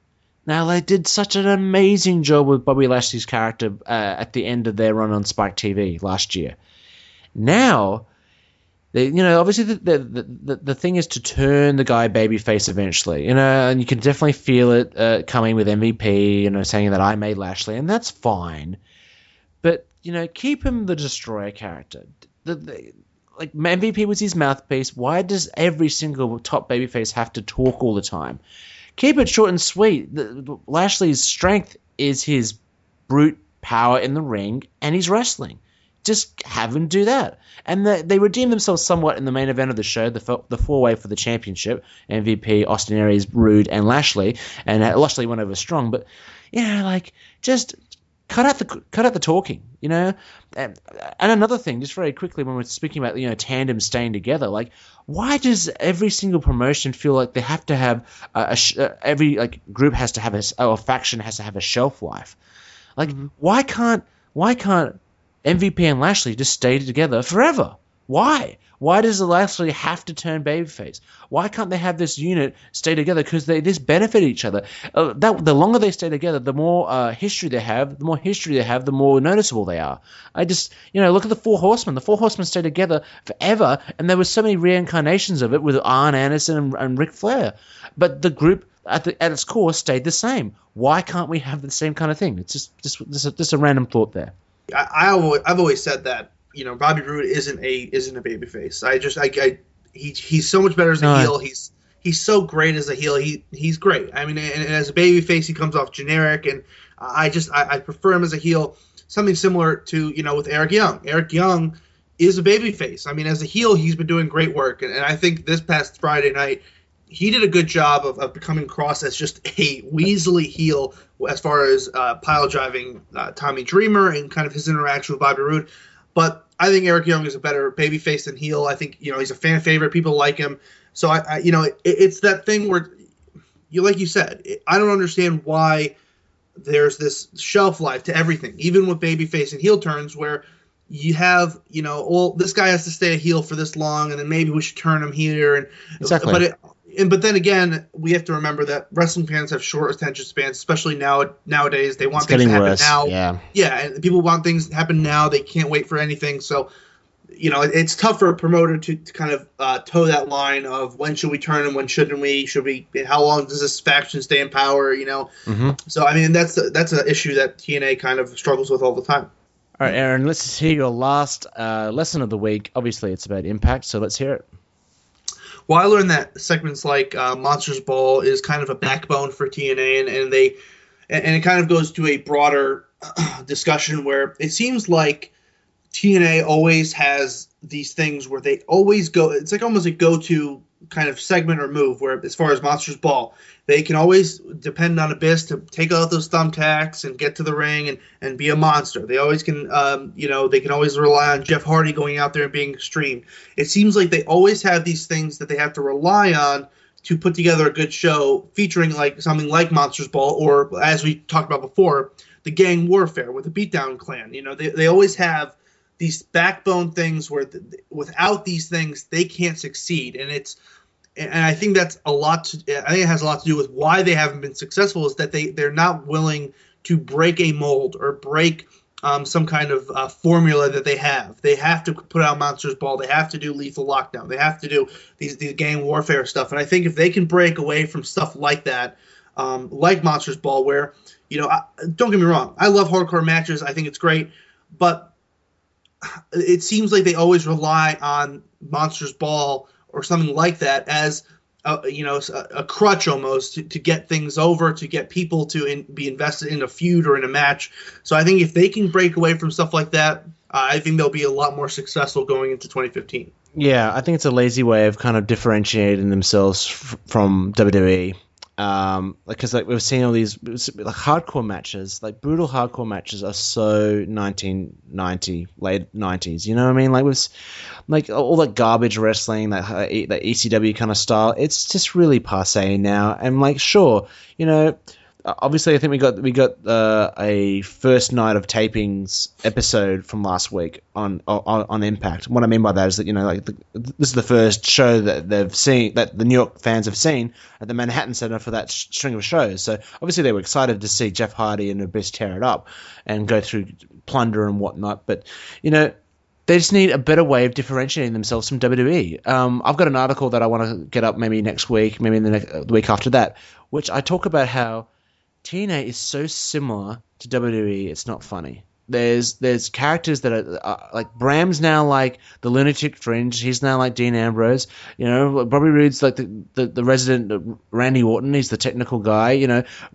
S2: Now, they did such an amazing job with Bobby Lashley's character at the end of their run on Spike TV last year. Now, obviously the thing is to turn the guy babyface eventually, and you can definitely feel it coming with MVP, saying that I made Lashley, and that's fine. But, keep him the Destroyer character. Like, MVP was his mouthpiece. Why does every single top babyface have to talk all the time? Keep it short and sweet. Lashley's strength is his brute power in the ring and his wrestling. Just have him do that. And they redeemed themselves somewhat in the main event of the show, the four-way for the championship. MVP, Austin Aries, Rude, and Lashley. And Lashley went over strong. But, just cut out the talking, And another thing, just very quickly, when we're speaking about, tandem staying together, why does every single promotion feel like they have to have every group has to have a faction has to have a shelf life? Why can't MVP and Lashley just stay together forever? Why? Why does Lashley have to turn babyface? Why can't they have this unit stay together? Because they just benefit each other. The longer they stay together, the more history they have. The more history they have, the more noticeable they are. I just, look at the Four Horsemen. The Four Horsemen stayed together forever, and there were so many reincarnations of it with Arn Anderson and Ric Flair. But the group at its core stayed the same. Why can't we have the same kind of thing? It's just a random thought there.
S3: I've always said that. Bobby Roode isn't a babyface. He's so much better as a heel. He's so great as a heel. He's great. I mean, and as a babyface, he comes off generic, and I prefer him as a heel. Something similar to with Eric Young. Eric Young is a babyface. I mean, as a heel, he's been doing great work, and I think this past Friday night, he did a good job of becoming across as just a weaselly heel as far as pile driving Tommy Dreamer and kind of his interaction with Bobby Roode. But I think Eric Young is a better babyface than heel. I think he's a fan favorite. People like him. So it's that thing where like you said, I don't understand why there's this shelf life to everything, even with babyface and heel turns, where you have, well, this guy has to stay a heel for this long, and then maybe we should turn him here. And
S2: Exactly.
S3: But then again, we have to remember that wrestling fans have short attention spans, especially nowadays. They want things to happen now. Yeah, and people want things to happen now. They can't wait for anything. So, it's tough for a promoter to kind of toe that line of when should we turn and when shouldn't we? How long does this faction stay in power?
S2: Mm-hmm.
S3: So I mean that's an issue that TNA kind of struggles with all the time.
S2: All right, Aaron, let's just hear your last lesson of the week. Obviously, it's about Impact, so let's hear it.
S3: Well, I learned that segments like Monsters Ball is kind of a backbone for TNA, and it kind of goes to a broader discussion where it seems like TNA always has these things where they always go. It's like almost a go-to kind of segment or move. Where as far as Monsters Ball, they can always depend on Abyss to take out those thumbtacks and get to the ring and be a monster. They always can, they can always rely on Jeff Hardy going out there and being extreme. It seems like they always have these things that they have to rely on to put together a good show featuring like something like Monsters Ball, or as we talked about before, the gang warfare with the Beatdown Clan. They always have these backbone things where without these things they can't succeed, and I think that's I think it has a lot to do with why they haven't been successful, is that they're not willing to break a mold or break some kind of formula that they have. They have to put out Monsters Ball. They have to do Lethal Lockdown. They have to do these gang warfare stuff. And I think if they can break away from stuff like that, like Monsters Ball, where don't get me wrong, I love hardcore matches. I think it's great, but it seems like they always rely on Monsters Ball or something like that as a crutch almost to get things over, to get people to be invested in a feud or in a match. So I think if they can break away from stuff like that, I think they'll be a lot more successful going into 2015.
S2: Yeah, I think it's a lazy way of kind of differentiating themselves from WWE. Because we've seen all these like hardcore matches, like brutal hardcore matches, are so 1990, late 90s. You know what I mean? Like with like all that garbage wrestling, that ECW kind of style. It's just really passé now. And like, sure, obviously, I think we got a first night of tapings episode from last week on Impact. What I mean by that is that this is the first show that they've seen, that the New York fans have seen at the Manhattan Center for that string of shows. So obviously they were excited to see Jeff Hardy and Abyss tear it up and go through plunder and whatnot. But they just need a better way of differentiating themselves from WWE. I've got an article that I want to get up maybe next week, maybe the week after that, which I talk about how TNA is so similar to WWE, it's not funny. There's characters that are like Bram's now like the lunatic fringe. He's now like Dean Ambrose. Bobby Roode's like the resident Randy Orton. He's the technical guy.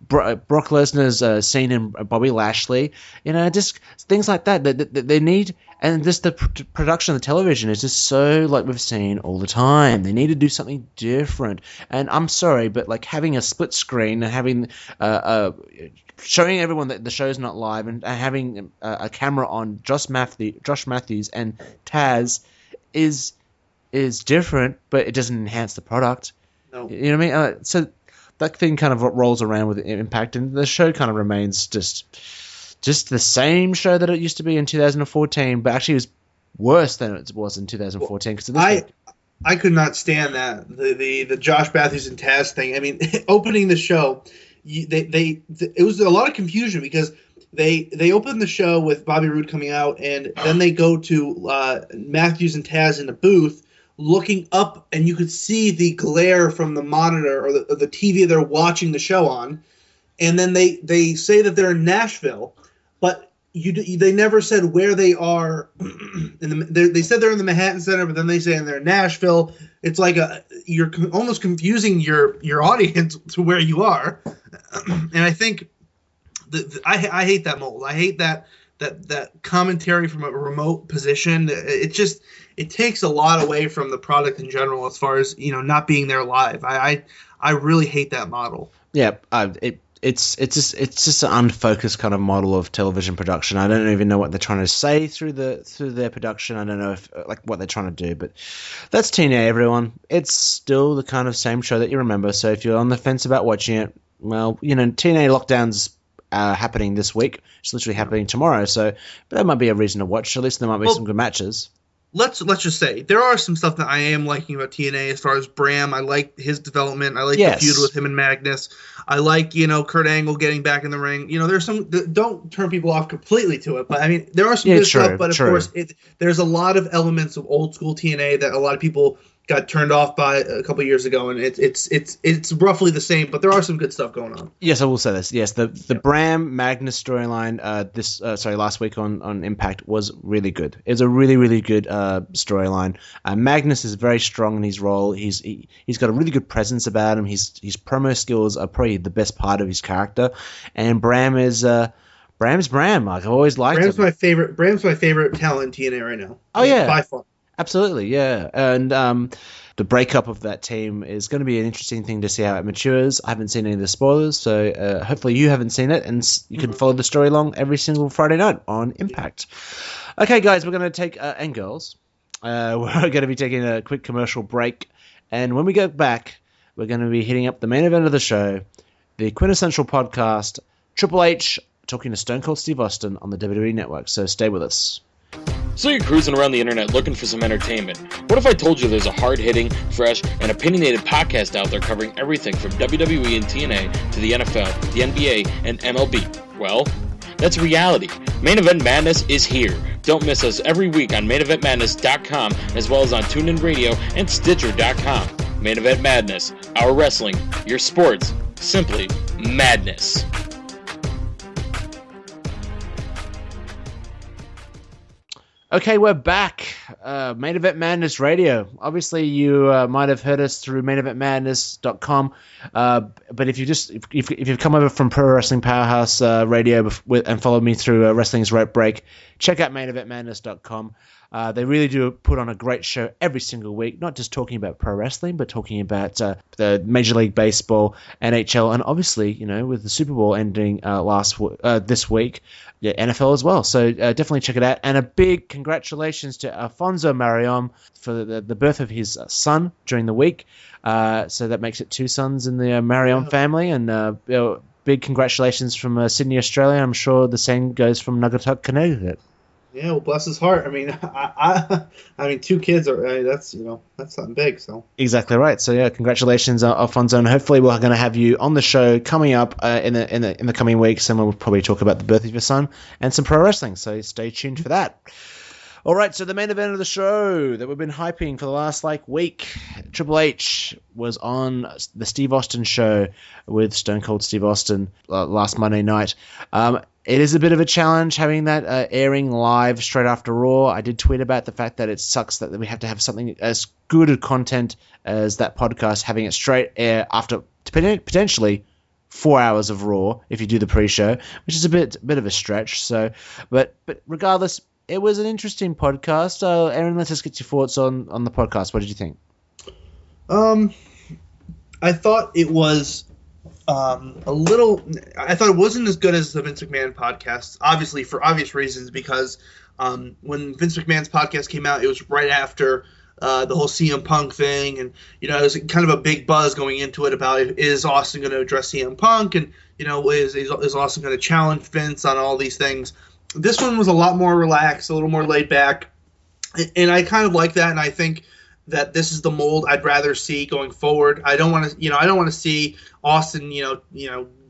S2: Brock Lesnar's seen in Bobby Lashley. Just things like that. They need, and just the production of the television is just so like we've seen all the time. They need to do something different. And I'm sorry, but like having a split screen and having showing everyone that the show's not live and having a camera on Josh Matthews and Taz is different, but it doesn't enhance the product.
S3: No.
S2: You know what I mean? So that thing kind of rolls around with Impact, and the show kind of remains just the same show that it used to be in 2014, but actually it was worse than it was in 2014.
S3: I could not stand that the Josh Matthews and Taz thing. I mean, opening the show, it was a lot of confusion because they opened the show with Bobby Roode coming out, and then they go to Matthews and Taz in the booth looking up, and you could see the glare from the monitor or the TV they're watching the show on, and then they say that they're in Nashville, but they never said where they are. They said they're in the Manhattan Center, but then they say they're in Nashville. It's like you're almost confusing your audience to where you are, and I think I hate that mold. I hate that commentary from a remote position. It takes a lot away from the product in general as far as not being there live. I really hate that model.
S2: Yeah, it's just an unfocused kind of model of television production. I don't even know what they're trying to say through their production. I don't know if what they're trying to do, but that's TNA, everyone. It's still the kind of same show that you remember. So if you're on the fence about watching it, well, TNA lockdowns happening this week. It's literally happening tomorrow. So, but that might be a reason to watch. At least there might be some good matches.
S3: Let's just say there are some stuff that I am liking about TNA as far as Bram. I like his development. I like the feud with him and Magnus. I like, Kurt Angle getting back in the ring. There's some, don't turn people off completely to it, but I mean, there are some good stuff, but of course there's a lot of elements of old school TNA that a lot of people got turned off by a couple years ago, and it's roughly the same, but there are some good stuff going on.
S2: Yes, I will say this. Yes, the Bram Magnus storyline last week on Impact was really good. It was a really, really good storyline. Magnus is very strong in his role. He's got a really good presence about him. His promo skills are probably the best part of his character, and Bram is Bram's Bram. Like, I've always liked him.
S3: Bram's my favorite talent in TNA right now.
S2: Oh yeah,
S3: by far.
S2: Absolutely, yeah. And the breakup of that team is going to be an interesting thing to see how it matures. I haven't seen any of the spoilers, so hopefully you haven't seen it, and you can follow the story along every single Friday night on Impact. Okay, guys, we're going to take, and girls, we're going to be taking a quick commercial break, and when we get back, we're going to be hitting up the main event of the show, the quintessential podcast, Triple H talking to Stone Cold Steve Austin on the WWE Network, so stay with us.
S4: So you're cruising around the internet looking for some entertainment. What if I told you there's a hard-hitting, fresh, and opinionated podcast out there covering everything from WWE and TNA to the NFL, the NBA, and MLB? Well, that's reality. Main Event Madness is here. Don't miss us every week on maineventmadness.com as well as on TuneIn Radio and Stitcher.com. Main Event Madness. Our wrestling, your sports, simply madness.
S2: Okay, we're back. Main Event Madness Radio. Obviously, you might have heard us through maineventmadness.com. But if you've come over from Pro Wrestling Powerhouse Radio and followed me through Wrestling's Rope Break, check out maineventmadness.com. They really do put on a great show every single week, not just talking about pro wrestling, but talking about the Major League Baseball, NHL, and obviously, with the Super Bowl ending this week, NFL as well. So definitely check it out. And a big congratulations to Alfonso Marion for the birth of his son during the week. So that makes it two sons in the Marion family. And big congratulations from Sydney, Australia. I'm sure the same goes from Naugatuck, Connecticut.
S3: Yeah, well, bless his heart. I mean, two kids that's something big. So
S2: exactly right. So yeah, congratulations, Alfonso, and hopefully we're going to have you on the show coming up in the coming weeks, and we'll probably talk about the birth of your son and some pro wrestling. So stay tuned for that. All right, so the main event of the show that we've been hyping for the last week, Triple H was on the Steve Austin show with Stone Cold Steve Austin last Monday night. It is a bit of a challenge having that airing live straight after Raw. I did tweet about the fact that it sucks that we have to have something as good a content as that podcast, having it straight air after potentially 4 hours of Raw if you do the pre-show, which is a bit of a stretch. So, but regardless, it was an interesting podcast. Eron, let's just get your thoughts on the podcast. What did you think?
S3: I thought it was I thought it wasn't as good as the Vince McMahon podcast, obviously for obvious reasons, because when Vince McMahon's podcast came out, it was right after the whole CM Punk thing, and it was kind of a big buzz going into it about is Austin going to address CM Punk, and is Austin going to challenge Vince on all these things. This one was a lot more relaxed, a little more laid back, and I kind of like that, and I think that this is the mold I'd rather see going forward. I don't want to see Austin,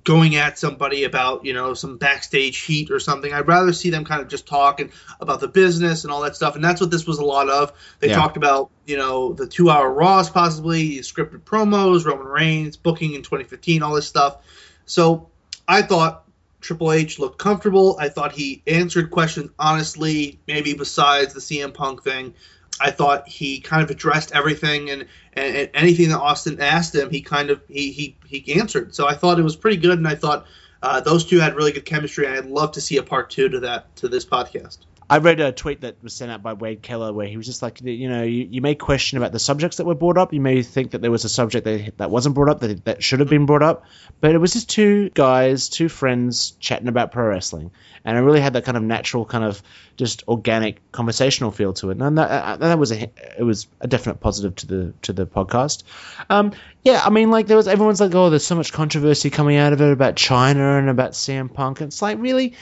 S3: going at somebody about, some backstage heat or something. I'd rather see them kind of just talking about the business and all that stuff. And that's what this was a lot of. They talked about, the 2-hour Raws, possibly scripted promos, Roman Reigns, booking in 2015, all this stuff. So I thought Triple H looked comfortable. I thought he answered questions honestly, maybe besides the CM Punk thing. I thought he kind of addressed everything, and anything that Austin asked him, he answered. So I thought it was pretty good, and I thought those two had really good chemistry. And I'd love to see a part 2 to this podcast.
S2: I read a tweet that was sent out by Wade Keller where he was just like, you may question about the subjects that were brought up. You may think that there was a subject that wasn't brought up, that should have been brought up. But it was just two guys, two friends chatting about pro wrestling. And it really had that kind of natural, kind of just organic conversational feel to it. And that was it was a definite positive to the podcast. Yeah, I mean, like everyone's like, oh, there's so much controversy coming out of it about China and about CM Punk. And it's like, really,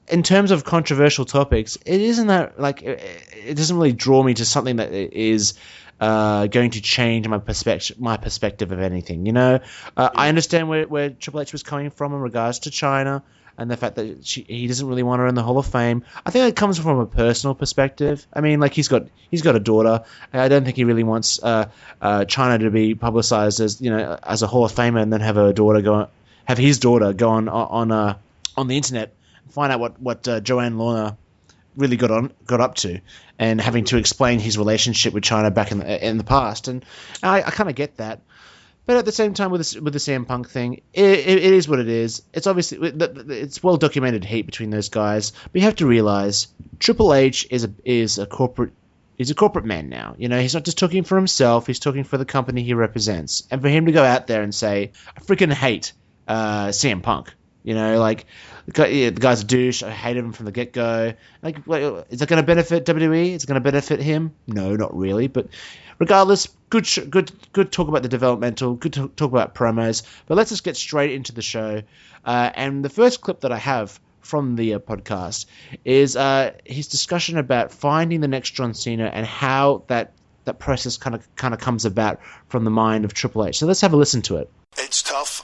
S2: in terms of controversial topics, it isn't that, like, it doesn't really draw me to something that is going to change my perspective of anything. I understand where Triple H was coming from in regards to China and the fact that he doesn't really want her in the Hall of Fame. I think it comes from a personal perspective. I mean, like, he's got a daughter. I don't think he really wants China to be publicized as as a Hall of Famer and then have his daughter go on the internet. Find out what Joanne Lorna really got up to, and having to explain his relationship with China back in the past, and I kind of get that, but at the same time with the CM Punk thing, it is what it is. It's obviously it's well documented heat between those guys, but you have to realize Triple H is a corporate man now. He's not just talking for himself; he's talking for the company he represents, and for him to go out there and say, "I freaking hate CM Punk," the guy's a douche. I hated him from the get-go. Like, is that going to benefit WWE? Is it going to benefit him? No, not really. But regardless, good talk about the developmental, good talk about promos. But let's just get straight into the show. And the first clip that I have from the podcast is his discussion about finding the next John Cena and how that process kind of comes about from the mind of Triple H. So let's have a listen to it.
S5: It's tough.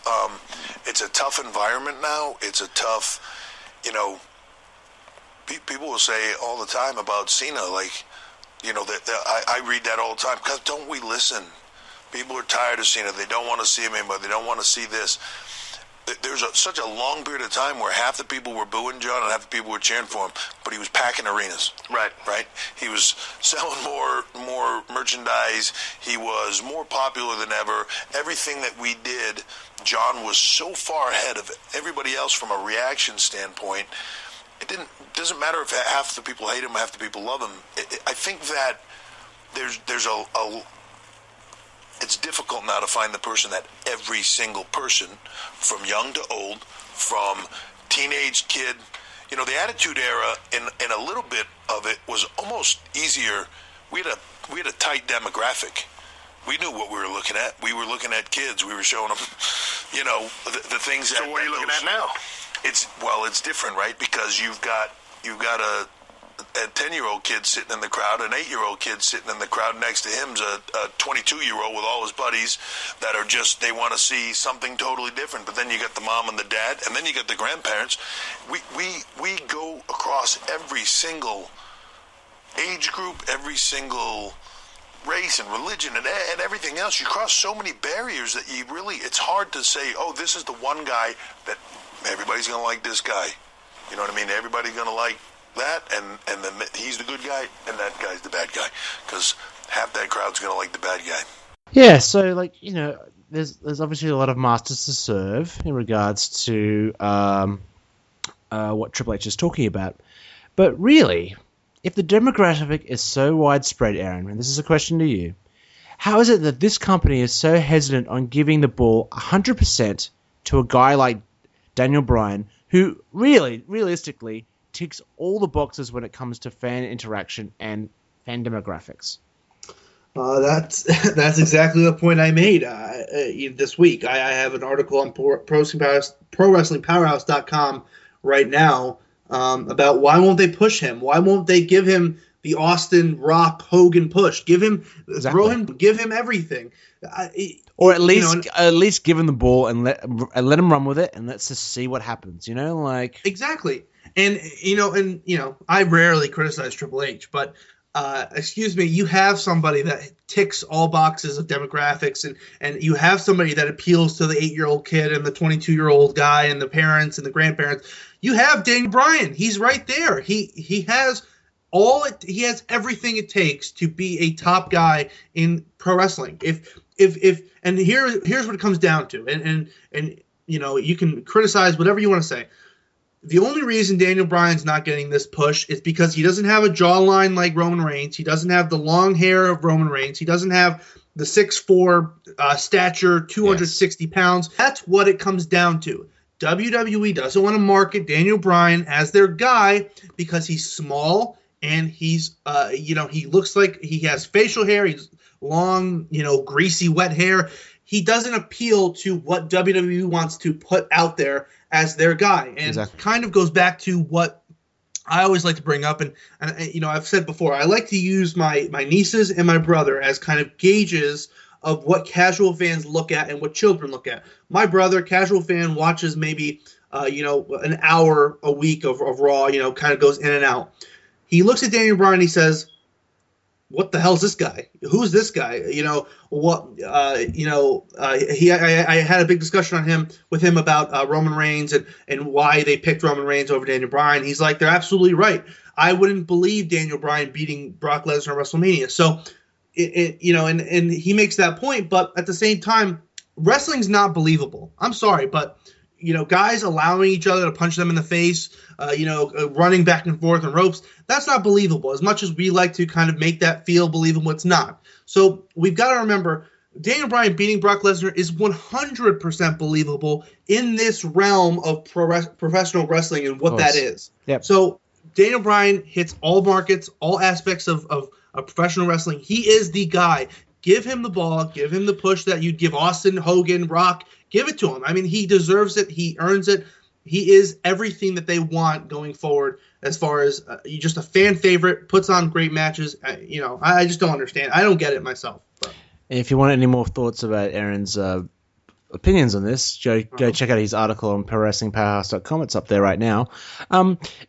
S5: It's a tough environment now. It's a tough, people will say all the time about Cena, like, I read that all the time, because don't we listen? People are tired of Cena. They don't want to see him anymore. They don't want to see this. There's such a long period of time where half the people were booing John and half the people were cheering for him, but he was packing arenas. Right. He was selling more merchandise. He was more popular than ever. Everything that we did, John was so far ahead of everybody else from a reaction standpoint. It doesn't matter if half the people hate him, half the people love him. I think that there's it's difficult now to find the person that every single person, from young to old, from teenage kid, the Attitude Era, in a little bit of it was almost easier. We had a tight demographic. We knew what we were looking at. We were looking at kids. We were showing them, the things. So what are you looking at now? It's different, right? Because you've got a 10-year-old kid sitting in the crowd, an 8-year-old kid sitting in the crowd. Next to him's a 22-year-old with all his buddies that are they want to see something totally different. But then you got the mom and the dad, and then you got the grandparents. We go across every single age group, every single race and religion and everything else. You cross so many barriers that it's hard to say, oh, this is the one guy that everybody's going to like this guy. You know what I mean? Everybody's going to like that, and then he's the good guy, and that guy's the bad guy, because half that crowd's going to like the bad guy.
S2: Yeah, so, there's obviously a lot of masters to serve in regards to what Triple H is talking about. But really, if the demographic is so widespread, Aaron, and this is a question to you, how is it that this company is so hesitant on giving the ball 100% to a guy like Daniel Bryan, who really, realistically, ticks all the boxes when it comes to fan interaction and fan demographics?
S3: That's exactly the point I made this week. I have an article on ProWrestlingPowerhouse.com right now about why won't they push him? Why won't they give him the Austin, Rock, Hogan push? Give him, throw him, give him everything.
S2: Or at least give him the ball and let him run with it, and let's just see what happens.
S3: Exactly. And I rarely criticize Triple H, but excuse me, you have somebody that ticks all boxes of demographics, and you have somebody that appeals to the 8-year-old kid and the 22-year-old guy and the parents and the grandparents. You have Daniel Bryan. He's right there. He has he has everything it takes to be a top guy in pro wrestling. And here's what it comes down to. And you can criticize whatever you want to say. the only reason Daniel Bryan's not getting this push is because he doesn't have a jawline like Roman Reigns. He doesn't have the long hair of Roman Reigns. He doesn't have the 6'4" stature, 260 pounds. That's what it comes down to. WWE doesn't want to market Daniel Bryan as their guy because he's small and he's, he looks like he has facial hair. He's long, greasy, wet hair. He doesn't appeal to what WWE wants to put out there as their guy. And kind of goes back to what I always like to bring up. And I've said before, I like to use my nieces and my brother as kind of gauges of what casual fans look at and what children look at. My brother, casual fan, watches maybe, an hour a week of Raw, kind of goes in and out. He looks at Daniel Bryan and he says, what the hell's this guy? Who's this guy? I had a big discussion with him about Roman Reigns and why they picked Roman Reigns over Daniel Bryan. He's like, they're absolutely right. I wouldn't believe Daniel Bryan beating Brock Lesnar at WrestleMania. So, and he makes that point, but at the same time, wrestling's not believable. I'm sorry, but guys allowing each other to punch them in the face, running back and forth on ropes, that's not believable. As much as we like to kind of make that feel believable, it's not. So we've got to remember, Daniel Bryan beating Brock Lesnar is 100% believable in this realm of professional wrestling and what that is. Yep. So Daniel Bryan hits all markets, all aspects of professional wrestling. He is the guy. Give him the ball. Give him the push that you'd give Austin, Hogan, Rock. Give it to him. I mean, he deserves it. He earns it. He is everything that they want going forward as far as just a fan favorite, puts on great matches. I just don't understand. I don't get it myself. But.
S2: If you want any more thoughts about Eron's opinions on this, go check out his article on ProWrestlingPowerhouse.com. It's up there right now.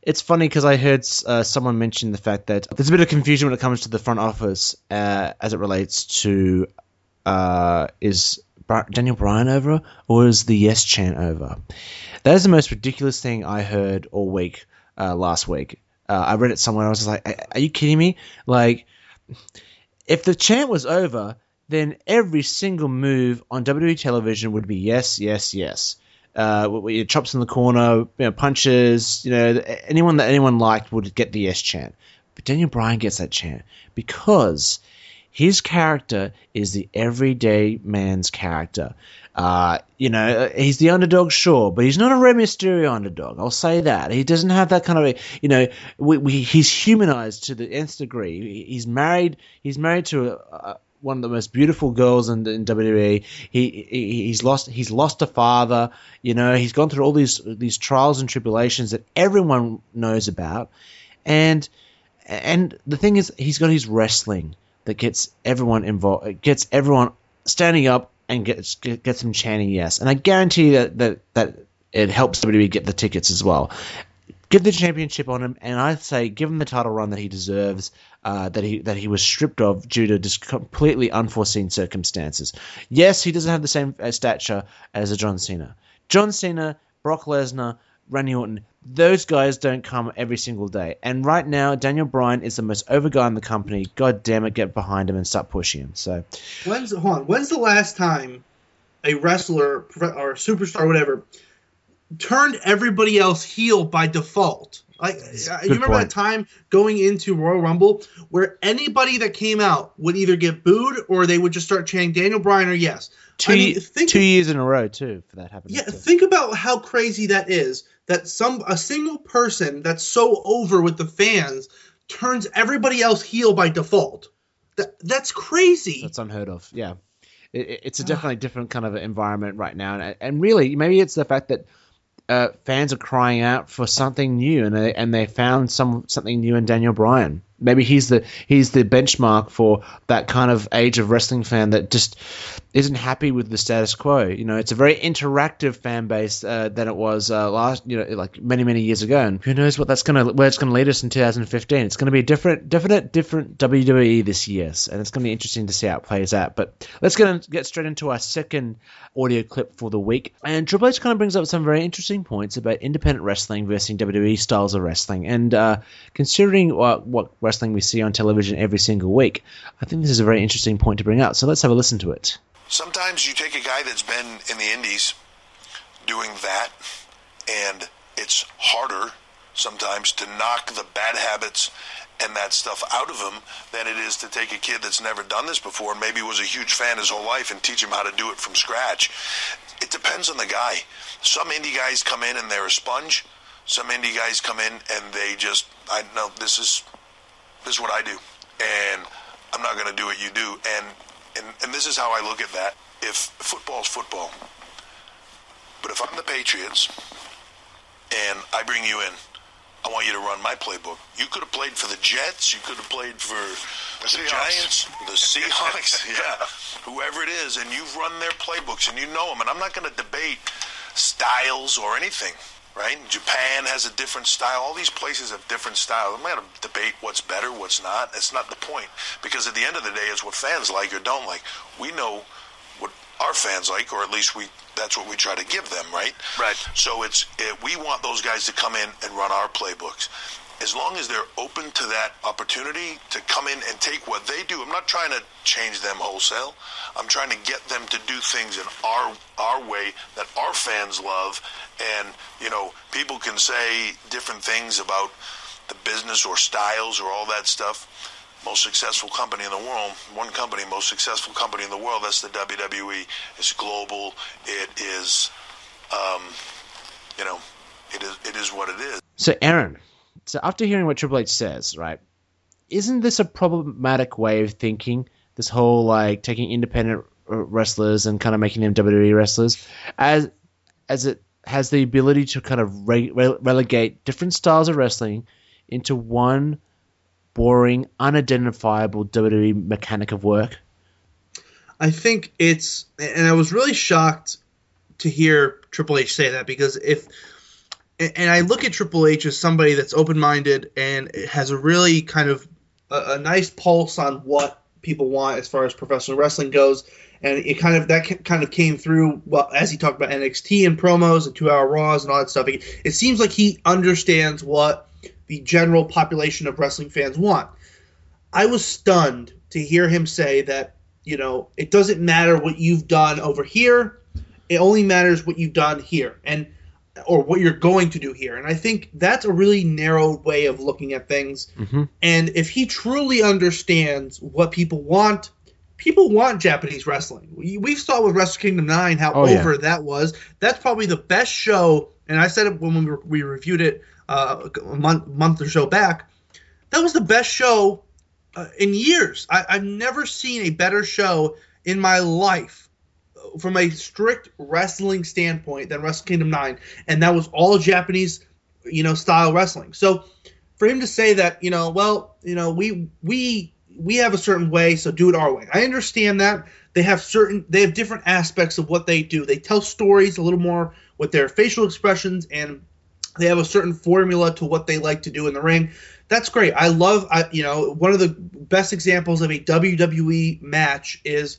S2: It's funny because I heard someone mention the fact that there's a bit of confusion when it comes to the front office as it relates to is Daniel Bryan over or is the yes chant over? That is the most ridiculous thing I heard all week last week. I read it somewhere. I was just like, are you kidding me? Like, if the chant was over, then every single move on WWE television would be yes, yes, yes. Chops in the corner, punches, anyone that anyone liked would get the yes chant. But Daniel Bryan gets that chant because his character is the everyday man's character. He's the underdog, sure, but he's not a Rey Mysterio underdog. I'll say that. He doesn't have that kind of he's humanized to the nth degree. He's married to one of the most beautiful girls in WWE. He's lost a father. He's gone through all these trials and tribulations that everyone knows about, and the thing is, he's got his wrestling that gets everyone involved. It gets everyone standing up and gets them chanting yes. And I guarantee that it helps WWE get the tickets as well. Give the championship on him, and I'd say give him the title run that he deserves, that he was stripped of due to just completely unforeseen circumstances. Yes, he doesn't have the same stature as a John Cena. John Cena, Brock Lesnar, Randy Orton, those guys don't come every single day. And right now, Daniel Bryan is the most over guy in the company. God damn it, get behind him and start pushing him. So,
S3: when's the last time a wrestler or a superstar or whatever turned everybody else heel by default? Like, you remember that time going into Royal Rumble where anybody that came out would either get booed or they would just start chanting Daniel Bryan or yes.
S2: 2 years in a row too for that happening.
S3: Yeah, think about how crazy that is. That a single person that's so over with the fans turns everybody else heel by default. That's crazy.
S2: That's unheard of. Yeah, it's a definitely different kind of environment right now, and really maybe it's the fact that fans are crying out for something new, and they found something new in Daniel Bryan. Maybe he's the benchmark for that kind of age of wrestling fan that just isn't happy with the status quo. It's a very interactive fan base than it was like many years ago. And who knows where it's going to lead us in 2015? It's going to be a different WWE this year, and it's going to be interesting to see how it plays out. But let's get straight into our second audio clip for the week. And Triple H kind of brings up some very interesting points about independent wrestling versus WWE styles of wrestling, and considering what wrestling we see on television every single week, I think this is a very interesting point to bring up. So let's have a listen to it.
S5: Sometimes you take a guy that's been in the indies doing that, and it's harder sometimes to knock the bad habits and that stuff out of him than it is to take a kid that's never done this before and maybe was a huge fan his whole life and teach him how to do it from scratch. It depends on the guy. Some indie guys come in and they're a sponge. Some indie guys come in and they just, I know this is what I do, and I'm not going to do what you do. And this is how I look at that. If football's football, but if I'm the Patriots and I bring you in, I want you to run my playbook. You could have played for the Jets. You could have played for the Giants, the Seahawks, yeah, whoever it is, and you've run their playbooks and you know them. And I'm not going to debate styles or anything, right? Japan has a different style. All these places have different styles. I'm not going to debate what's better, what's not. That's not the point. Because at the end of the day, it's what fans like or don't like. We know what our fans like, or at least that's what we try to give them, right?
S6: Right.
S5: So we want those guys to come in and run our playbooks. As long as they're open to that opportunity to come in and take what they do, I'm not trying to change them wholesale. I'm trying to get them to do things in our way that our fans love. And, people can say different things about the business or styles or all that stuff. Most successful company in the world, most successful company in the world, that's the WWE. It's global. It is, it is what it is.
S2: So, Eron, after hearing what Triple H says, right, isn't this a problematic way of thinking? This whole, taking independent wrestlers and kind of making them WWE wrestlers, as it has the ability to kind of relegate different styles of wrestling into one boring, unidentifiable WWE mechanic of work?
S3: I think and I was really shocked to hear Triple H say that, because and I look at Triple H as somebody that's open-minded and has a really kind of a nice pulse on what people want as far as professional wrestling goes, and that kind of came through, well, as he talked about NXT and promos and 2-hour Raws and all that stuff. It seems like he understands what the general population of wrestling fans want. I was stunned to hear him say that, it doesn't matter what you've done over here. It only matters what you've done here, or what you're going to do here. And I think that's a really narrow way of looking at things. Mm-hmm. And if he truly understands what people want Japanese wrestling. We saw with Wrestle Kingdom 9 how over that was. That's probably the best show, and I said it when we reviewed it a month or so back. That was the best show in years. I've never seen a better show in my life from a strict wrestling standpoint than Wrestle Kingdom 9, and that was all Japanese, style wrestling. So for him to say that, we have a certain way, so do it our way. I understand that they have different aspects of what they do. They tell stories a little more with their facial expressions, and they have a certain formula to what they like to do in the ring. That's great. I love, one of the best examples of a WWE match is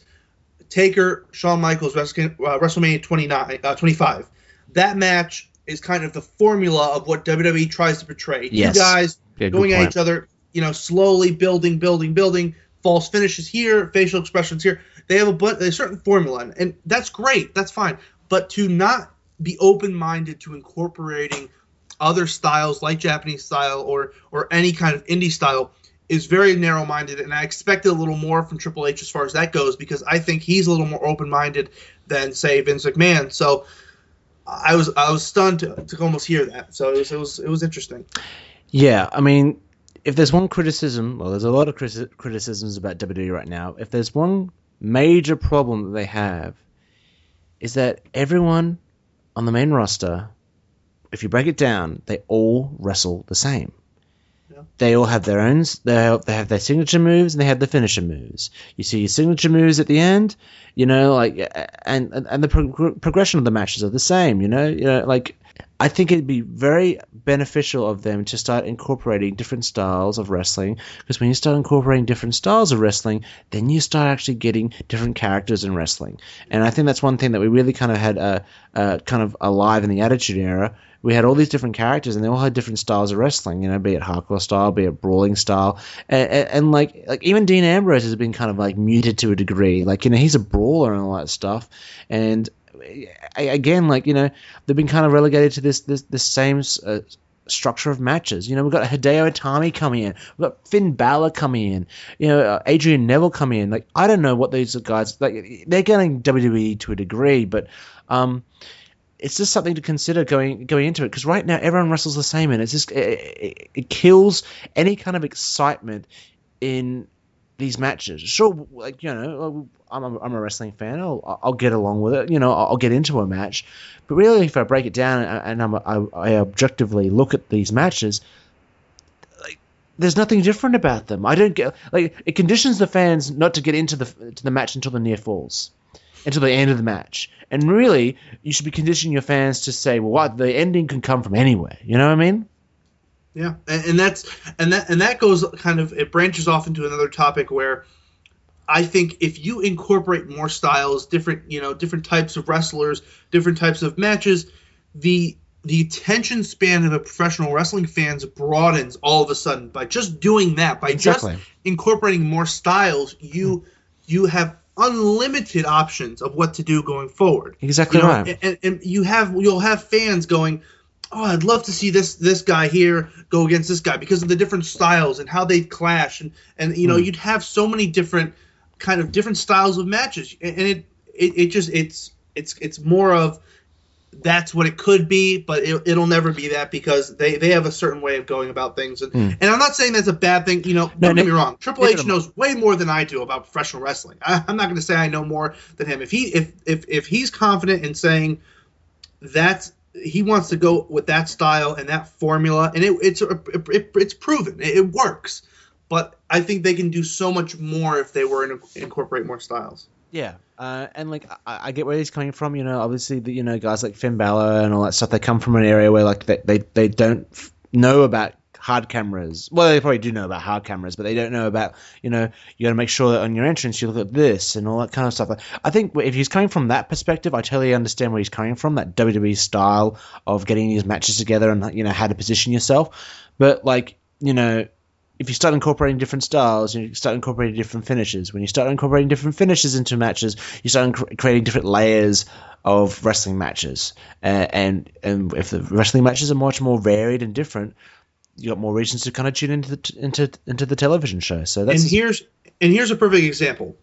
S3: Taker, Shawn Michaels, WrestleMania 25. That match is kind of the formula of what WWE tries to portray.
S2: Yes.
S3: Two guys going at each other, slowly building, false finishes here, facial expressions here. They have a certain formula, and that's great. That's fine. But to not be open-minded to incorporating other styles like Japanese style or any kind of indie style is very narrow-minded, and I expected a little more from Triple H as far as that goes, because I think he's a little more open-minded than, say, Vince McMahon. So I was stunned to almost hear that. So it was interesting.
S2: Yeah, I mean, if there's one criticism, well, there's a lot of criticisms about WWE right now. If there's one major problem that they have, is that everyone on the main roster, if you break it down, they all wrestle the same. Yeah. They all have their own. They have their signature moves and they have the finisher moves. You see your signature moves at the end, and the progression of the matches are the same. I think it'd be very beneficial of them to start incorporating different styles of wrestling, because when you start incorporating different styles of wrestling, then you start actually getting different characters in wrestling. And I think that's one thing that we really kind of had kind of alive in the Attitude Era. We had all these different characters, and they all had different styles of wrestling, be it hardcore style, be it brawling style. And even Dean Ambrose has been kind of muted to a degree. He's a brawler and all that stuff. And again, like, they've been kind of relegated to this same structure of matches. We've got Hideo Itami coming in, we've got Finn Balor coming in, Adrian Neville coming in. Like, I don't know what these guys, like, they're getting WWE to a degree, but it's just something to consider going into it, because right now everyone wrestles the same, and it's just it kills any kind of excitement in these matches. Sure, like, I'm a wrestling fan. I'll get along with it. I'll get into a match. But really, if I break it down and I objectively look at these matches, like, there's nothing different about them. I don't get, like, it conditions the fans not to get into the match until the near falls, until the end of the match. And really, you should be conditioning your fans to say, well, what, the ending can come from anywhere. You know what I mean?
S3: Yeah, and that goes kind of, it branches off into another topic where I think if you incorporate more styles, different types of wrestlers, different types of matches, the attention span of a professional wrestling fans broadens all of a sudden by just doing that. By just incorporating more styles, you have unlimited options of what to do going forward.
S2: Exactly right.
S3: And you'll have fans going, oh, I'd love to see this guy here go against this guy because of the different styles and how they clash, and you'd have so many different styles of matches, and it's more of that's what it could be, but it'll never be that, because they have a certain way of going about things, and I'm not saying that's a bad thing. Don't get me wrong. Triple H knows way more than I do about professional wrestling. I'm not going to say I know more than him. If he's confident in saying that's, he wants to go with that style and that formula, and it's proven. It works. But I think they can do so much more if they were to incorporate more styles.
S2: Yeah, and like I get where he's coming from. Obviously the guys like Finn Balor and all that stuff, they come from an area where like they don't know about hard cameras. Well, they probably do know about hard cameras, but they don't know about, you got to make sure that on your entrance you look at this and all that kind of stuff. I think if he's coming from that perspective, I totally understand where he's coming from, that WWE style of getting these matches together and, how to position yourself. But like, if you start incorporating different styles, you start incorporating different finishes. When you start incorporating different finishes into matches, you start creating different layers of wrestling matches. And if the wrestling matches are much more varied and different, you got more reasons to kind of tune into the television show. So that's
S3: and here's a perfect example.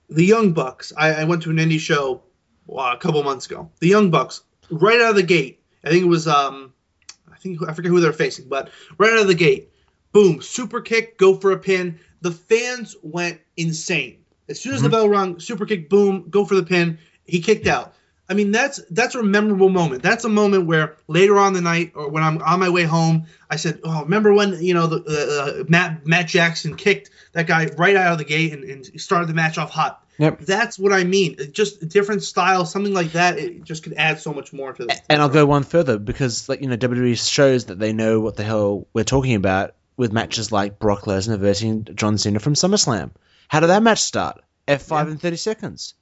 S3: The Young Bucks. I went to an indie show a couple months ago. The Young Bucks, right out of the gate. I think it was I forget who they're facing, but right out of the gate, boom, super kick, go for a pin. The fans went insane. As soon as the bell rung, super kick, boom, go for the pin. He kicked out. I mean, that's a memorable moment. That's a moment where later on the night, or when I'm on my way home, I said, "Oh, remember when Matt Jackson kicked that guy right out of the gate and started the match off hot."
S2: Yep.
S3: That's what I mean. Just different styles, something like that. It just could add so much more to this.
S2: And I'll go one further, because WWE shows that they know what the hell we're talking about with matches like Brock Lesnar versus John Cena from SummerSlam. How did that match start? F5 in 30 seconds.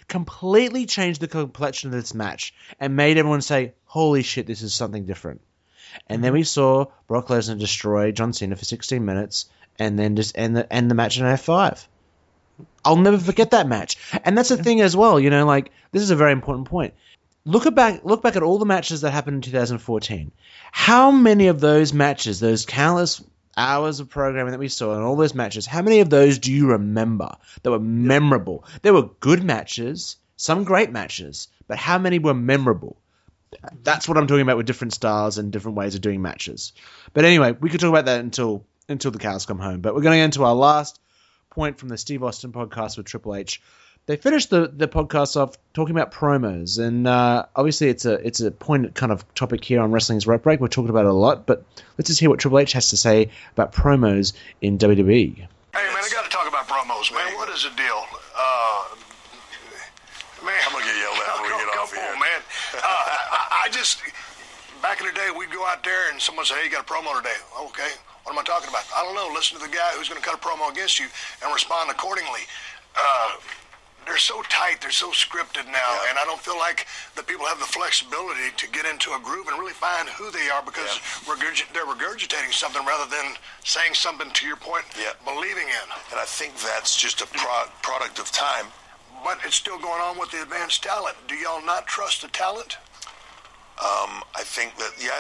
S2: Completely changed the complexion of this match and made everyone say, holy shit, this is something different. And then we saw Brock Lesnar destroy John Cena for 16 minutes and then just end the match in F5. I'll never forget that match. And that's the thing as well, this is a very important point. Look back at all the matches that happened in 2014. How many of those matches, those countless hours of programming that we saw and all those matches, how many of those do you remember that were memorable? There were good matches, some great matches, but how many were memorable? That's what I'm talking about with different styles and different ways of doing matches. But anyway, we could talk about that until the cows come home. But we're going to get into our last point from the Steve Austin podcast with Triple H. They finished the podcast off talking about promos, and obviously it's a point kind of topic here on Wrestling's Rope Break. We're talking about it a lot, but let's just hear what Triple H has to say about promos in WWE.
S5: Hey man, I got to talk about promos, man. What is the deal? Man, I'm gonna get yelled at when we get off here, man. I just back in the day, we'd go out there and someone say, "Hey, you got a promo today?" Okay, what am I talking about? I don't know. Listen to the guy who's going to cut a promo against you and respond accordingly. They're so tight, they're so scripted now, and I don't feel like the people have the flexibility to get into a groove and really find who they are, because they're regurgitating something rather than saying something, to your point, believing in. And I think that's just a product of time.
S6: but it's still going on with the advanced talent. Do y'all not trust the talent?
S5: I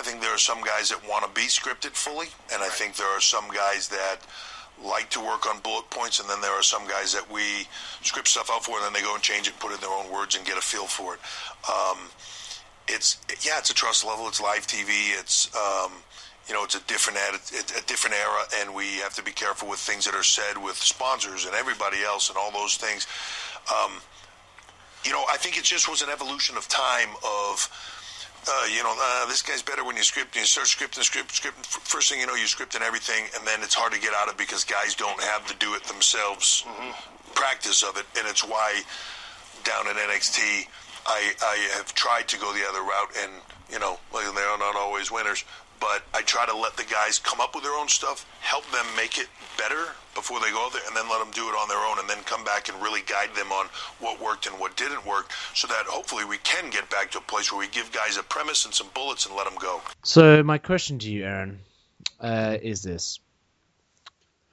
S5: think there are some guys that want to be scripted fully, and I think there are some guys that like to work on bullet points, and then there are some guys that we script stuff out for, and then they go and change it, put it in their own words, and get a feel for it. It's a trust level. It's live TV. It's it's a different era, and we have to be careful with things that are said with sponsors and everybody else and all those things. I think it just was an evolution of time of. This guy's better when you script, and you start scripting. First thing you know, you're scripting everything, and then it's hard to get out of it because guys don't have the do it themselves practice of it, and it's why down at NXT I have tried to go the other route, and they're not always winners, but I try to let the guys come up with their own stuff, help them make it better before they go out there, and then let them do it on their own, and then come back and really guide them on what worked and what didn't work, so that hopefully we can get back to a place where we give guys a premise and some bullets and let them go.
S2: So my question to you, Eron, is this.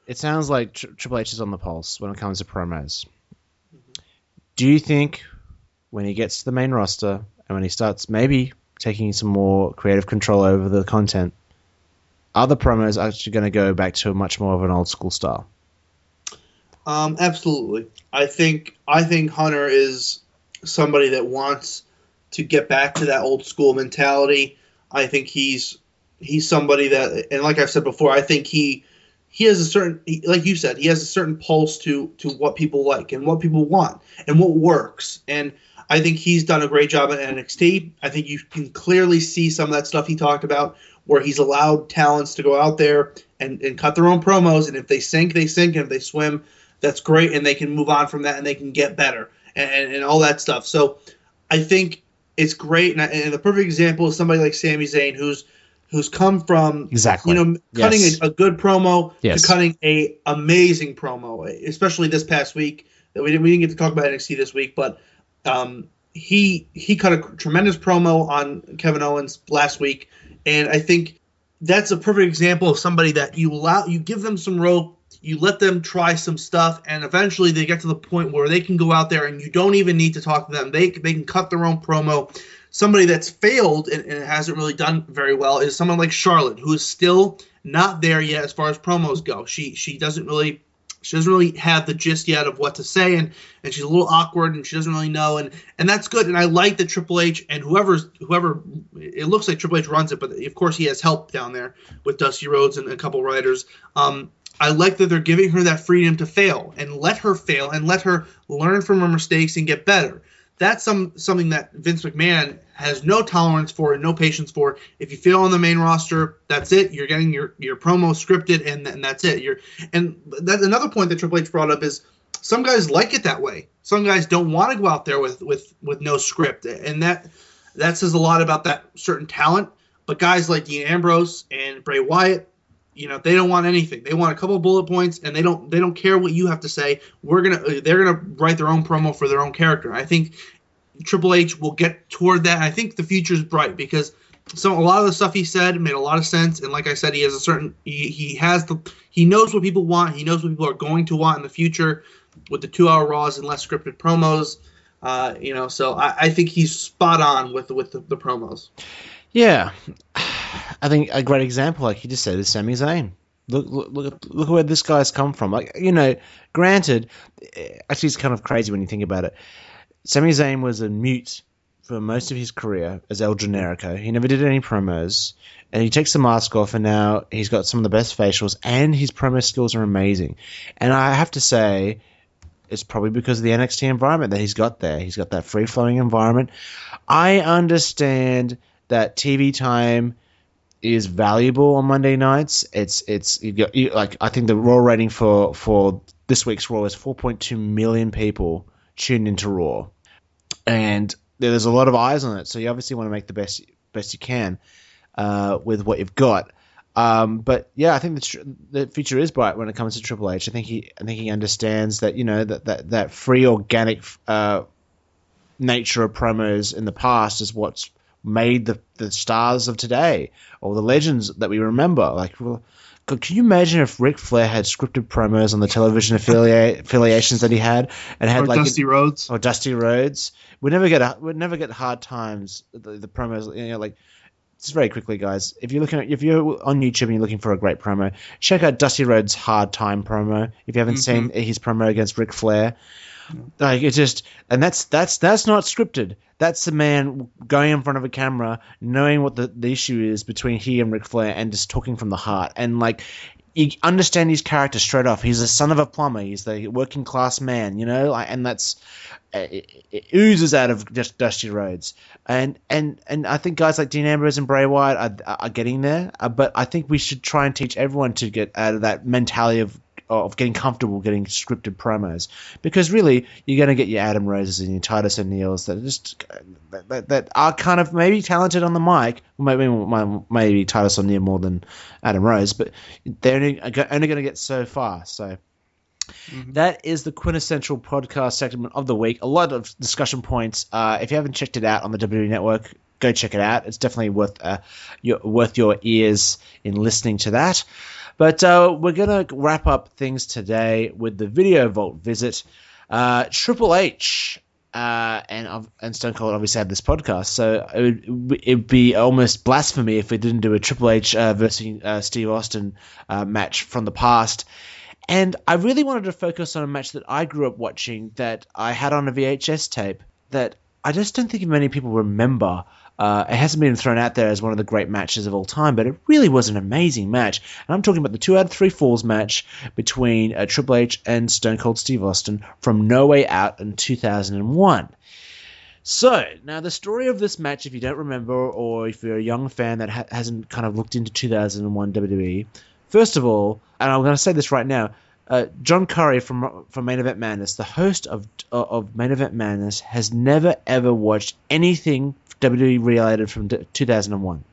S2: It sounds like Triple H is on the pulse when it comes to promos. Do you think when he gets to the main roster and when he starts maybe taking some more creative control over the content, are the promos actually going to go back to much more of an old school style?
S3: Absolutely. I think Hunter is somebody that wants to get back to that old school mentality. I think he's somebody that, and like I've said before, I think he has a certain, like you said, he has a certain pulse to what people like and what people want and what works. And I think he's done a great job at NXT. I think you can clearly see some of that stuff he talked about, where he's allowed talents to go out there and cut their own promos, and if they sink, they sink, and if they swim, that's great, and they can move on from that, and they can get better, and all that stuff. So I think it's great, and the perfect example is somebody like Sami Zayn, who's come from cutting a good promo to cutting a amazing promo, especially this past week. That we didn't get to talk about NXT this week, but he cut a tremendous promo on Kevin Owens last week. And I think that's a perfect example of somebody that you give them some rope, you let them try some stuff, and eventually they get to the point where they can go out there and you don't even need to talk to them. They can cut their own promo. Somebody that's failed and hasn't really done very well is someone like Charlotte, who is still not there yet as far as promos go. She doesn't really have the gist yet of what to say, and she's a little awkward, and she doesn't really know, and that's good. And I like that Triple H and whoever it looks like Triple H runs it, but of course he has help down there with Dusty Rhodes and a couple writers. I like that they're giving her that freedom to fail and let her learn from her mistakes and get better. That's something that Vince McMahon has no tolerance for and no patience for. If you fail on the main roster, that's it. You're getting your promo scripted, and that's it. And that's another point that Triple H brought up is some guys like it that way. Some guys don't want to go out there with no script, and that says a lot about that certain talent. But guys like Dean Ambrose and Bray Wyatt, they don't want anything. They want a couple of bullet points, and they don't care what you have to say. They're gonna write their own promo for their own character. I think Triple H will get toward that. I think the future is bright because a lot of the stuff he said made a lot of sense. And like I said, he has a certain he knows what people want. He knows what people are going to want in the future with the 2-hour Raws and less scripted promos. So I think he's spot on with the promos. Yeah.
S2: I think a great example, like you just said, is Sami Zayn. Look where this guy's come from. Granted, actually it's kind of crazy when you think about it. Sami Zayn was a mute for most of his career as El Generico. He never did any promos, and he takes the mask off, and now he's got some of the best facials, and his promo skills are amazing. And I have to say, it's probably because of the NXT environment that he's got there. He's got that free-flowing environment. I understand that TV time is valuable on Monday nights. I think the Raw rating for this week's Raw is 4.2 million people tuned into Raw, and there's a lot of eyes on it. So you obviously want to make the best you can with what you've got. But yeah, I think the future is bright when it comes to Triple H. I think he understands that that free organic nature of promos in the past is what's made the stars of today or the legends that we remember. Like, well, can you imagine if Ric Flair had scripted promos on the television affiliations that he had, and had
S3: or
S2: like
S3: Dusty Rhodes?
S2: Or Dusty Rhodes? We'd never get hard times. The promos, like. Just very quickly, guys. If you're on YouTube and you're looking for a great promo, check out Dusty Rhodes' Hard Time promo. If you haven't seen his promo against Ric Flair, like it's just, and that's not scripted. That's the man going in front of a camera, knowing what the issue is between he and Ric Flair, and just talking from the heart. And like, you understand his character straight off. He's the son of a plumber. He's the working class man, and that's. It oozes out of just Dusty Rhodes, and I think guys like Dean Ambrose and Bray Wyatt are getting there, but I think we should try and teach everyone to get out of that mentality of getting comfortable getting scripted promos, because really you're going to get your Adam Roses and your Titus O'Neills that are kind of maybe talented on the mic, maybe Titus O'Neil more than Adam Rose, but they're only going to get so far. So. That is the quintessential podcast segment of the week. A lot of discussion points. If you haven't checked it out on the WWE Network, go check it out. It's definitely worth your ears in listening to that. But we're going to wrap up things today with the Video Vault visit. Triple H and Stone Cold obviously had this podcast, so it'd be almost blasphemy if we didn't do a Triple H versus Steve Austin match from the past. And I really wanted to focus on a match that I grew up watching, that I had on a VHS tape, that I just don't think many people remember. It hasn't been thrown out there as one of the great matches of all time, but it really was an amazing match. And I'm talking about the 2 out of 3 Falls match between Triple H and Stone Cold Steve Austin from No Way Out in 2001. So, now the story of this match, if you don't remember, or if you're a young fan that hasn't kind of looked into 2001 WWE, first of all, and I'm going to say this right now, John Curry from Main Event Madness, the host of Main Event Madness, has never ever watched anything WWE related from 2001.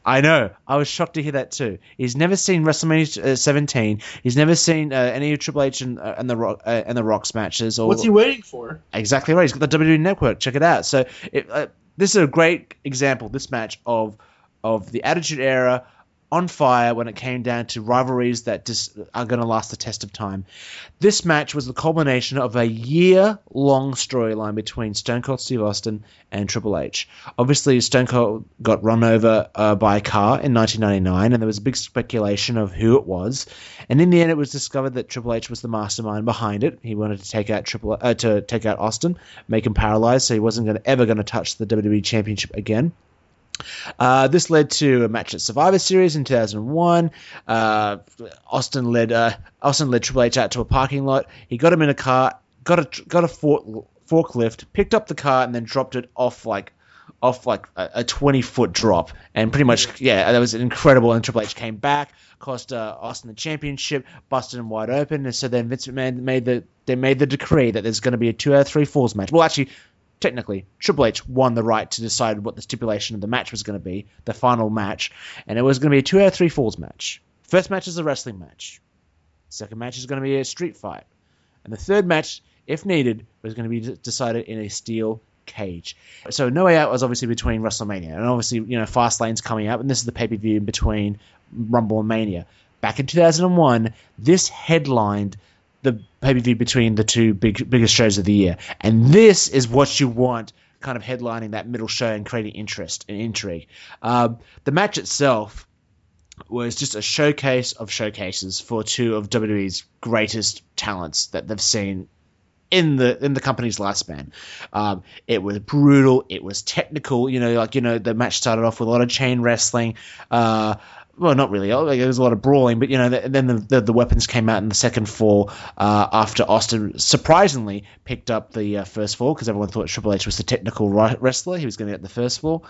S2: I know. I was shocked to hear that too. He's never seen WrestleMania 17. He's never seen any of Triple H and the Rock's matches.
S3: What's he waiting for?
S2: Exactly right. He's got the WWE Network. Check it out. So this is a great example. This match of the Attitude Era. On fire when it came down to rivalries that just are going to last the test of time. This match was the culmination of a year-long storyline between Stone Cold Steve Austin and Triple H. Obviously, Stone Cold got run over by a car in 1999, and there was a big speculation of who it was. And in the end, it was discovered that Triple H was the mastermind behind it. He wanted to take out Austin, make him paralyzed, so he wasn't ever going to touch the WWE Championship again. This led to a match at Survivor Series in 2001. Austin led Triple H out to a parking lot. He got him in a car, got a forklift, picked up the car, and then dropped it off like a 20-foot drop. And pretty much, that was incredible. And Triple H came back, cost Austin the championship, busted him wide open. And so then Vince McMahon made the decree that there's going to be a 2 out of 3 Falls match. Well, actually, technically, Triple H won the right to decide what the stipulation of the match was going to be, the final match, and it was going to be a 2 out of 3 Falls match. First match is a wrestling match. Second match is going to be a street fight. And the third match, if needed, was going to be decided in a steel cage. So No Way Out was obviously between WrestleMania, and obviously, Fastlane's coming up, and this is the pay-per-view in between Rumble and Mania. Back in 2001, this headlined the pay-per-view between the two biggest shows of the year. And this is what you want kind of headlining that middle show and creating interest and intrigue. The match itself was just a showcase of showcases for two of WWE's greatest talents that they've seen in the company's lifespan. It was brutal. It was technical. The match started off with a lot of chain wrestling. Well, not really. There was a lot of brawling, but then the weapons came out in the second fall after Austin surprisingly picked up the first fall, because everyone thought Triple H was the technical wrestler. He was going to get the first fall.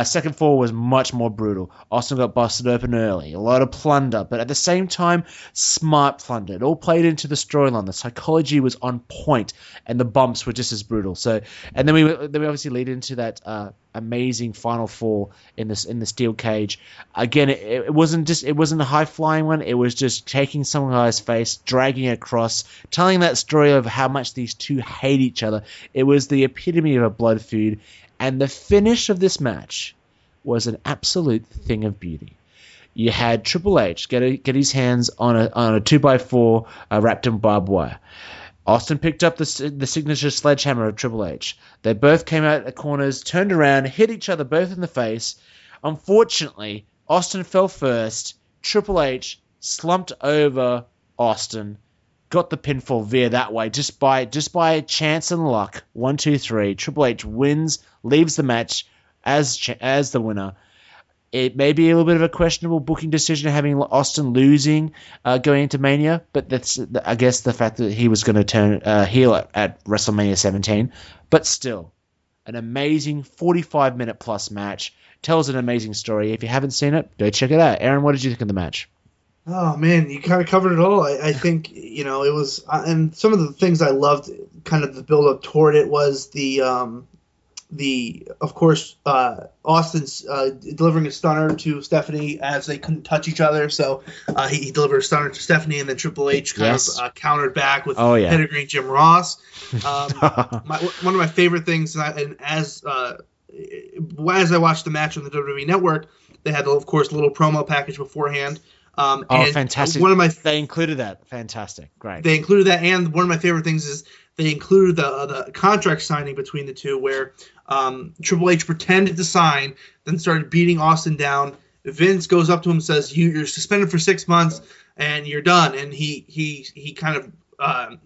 S2: Second fall was much more brutal. Austin got busted open early. A lot of plunder, but at the same time, smart plunder. It all played into the storyline. The psychology was on point, and the bumps were just as brutal. So, and then we obviously lead into that amazing final fall in the steel cage. Again, it it wasn't a high flying one. It was just taking some guy's face, dragging it across, telling that story of how much these two hate each other. It was the epitome of a blood feud, and the finish of this match was an absolute thing of beauty. You had Triple H get his hands on a 2x4 wrapped in barbed wire. Austin picked up the signature sledgehammer of Triple H. They both came out the corners, turned around, hit each other both in the face. Unfortunately, Austin fell first. Triple H slumped over Austin, got the pinfall via that way, just by chance and luck. 1, 2, 3. Triple H wins, leaves the match as the winner. It may be a little bit of a questionable booking decision having Austin losing going into Mania, but that's, I guess, the fact that he was going to turn heel at WrestleMania 17. But still, an amazing 45-minute plus match. Tells an amazing story. If you haven't seen it, go check it out. Aaron, what did you think of the match?
S3: Oh man, you kind of covered it all. I think it was, and some of the things I loved, kind of the build up toward it was of course Austin's delivering a stunner to Stephanie as they couldn't touch each other, so he delivered a stunner to Stephanie, and then Triple H kind of countered back with Pedigree Jim Ross. One of my favorite things, and as I watched the match on the WWE Network, they had, of course, a little promo package beforehand.
S2: Fantastic! They included that. Fantastic, great.
S3: They included that, and one of my favorite things is they included the contract signing between the two, where Triple H pretended to sign, then started beating Austin down. Vince goes up to him and says, "You're suspended for 6 months, and you're done." And he kind of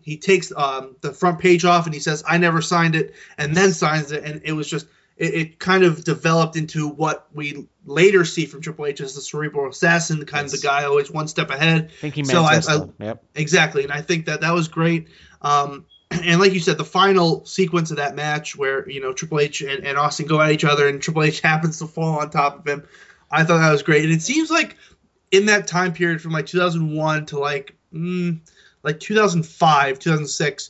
S3: he takes the front page off, and he says, "I never signed it," and then signs it, and it was just. It kind of developed into what we later see from Triple H as the cerebral assassin, kind of the guy always one step ahead.
S2: Thinking man's Yep.
S3: Exactly, and I think that was great. And like you said, the final sequence of that match where Triple H and Austin go at each other, and Triple H happens to fall on top of him, I thought that was great. And it seems like in that time period from like 2001 to like 2005, 2006,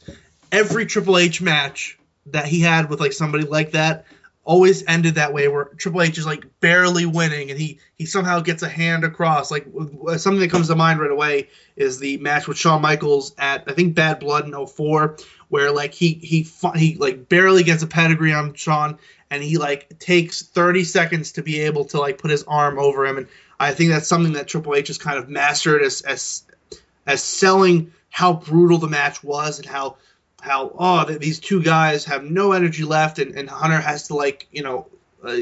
S3: every Triple H match that he had with like somebody like that always ended that way, where Triple H is like barely winning, and he somehow gets a hand across. Like something that comes to mind right away is the match with Shawn Michaels at, I think, Bad Blood in 2004, where like he like barely gets a pedigree on Shawn, and he like takes 30 seconds to be able to like put his arm over him. And I think that's something that Triple H has kind of mastered as selling how brutal the match was, and how these two guys have no energy left, and Hunter has to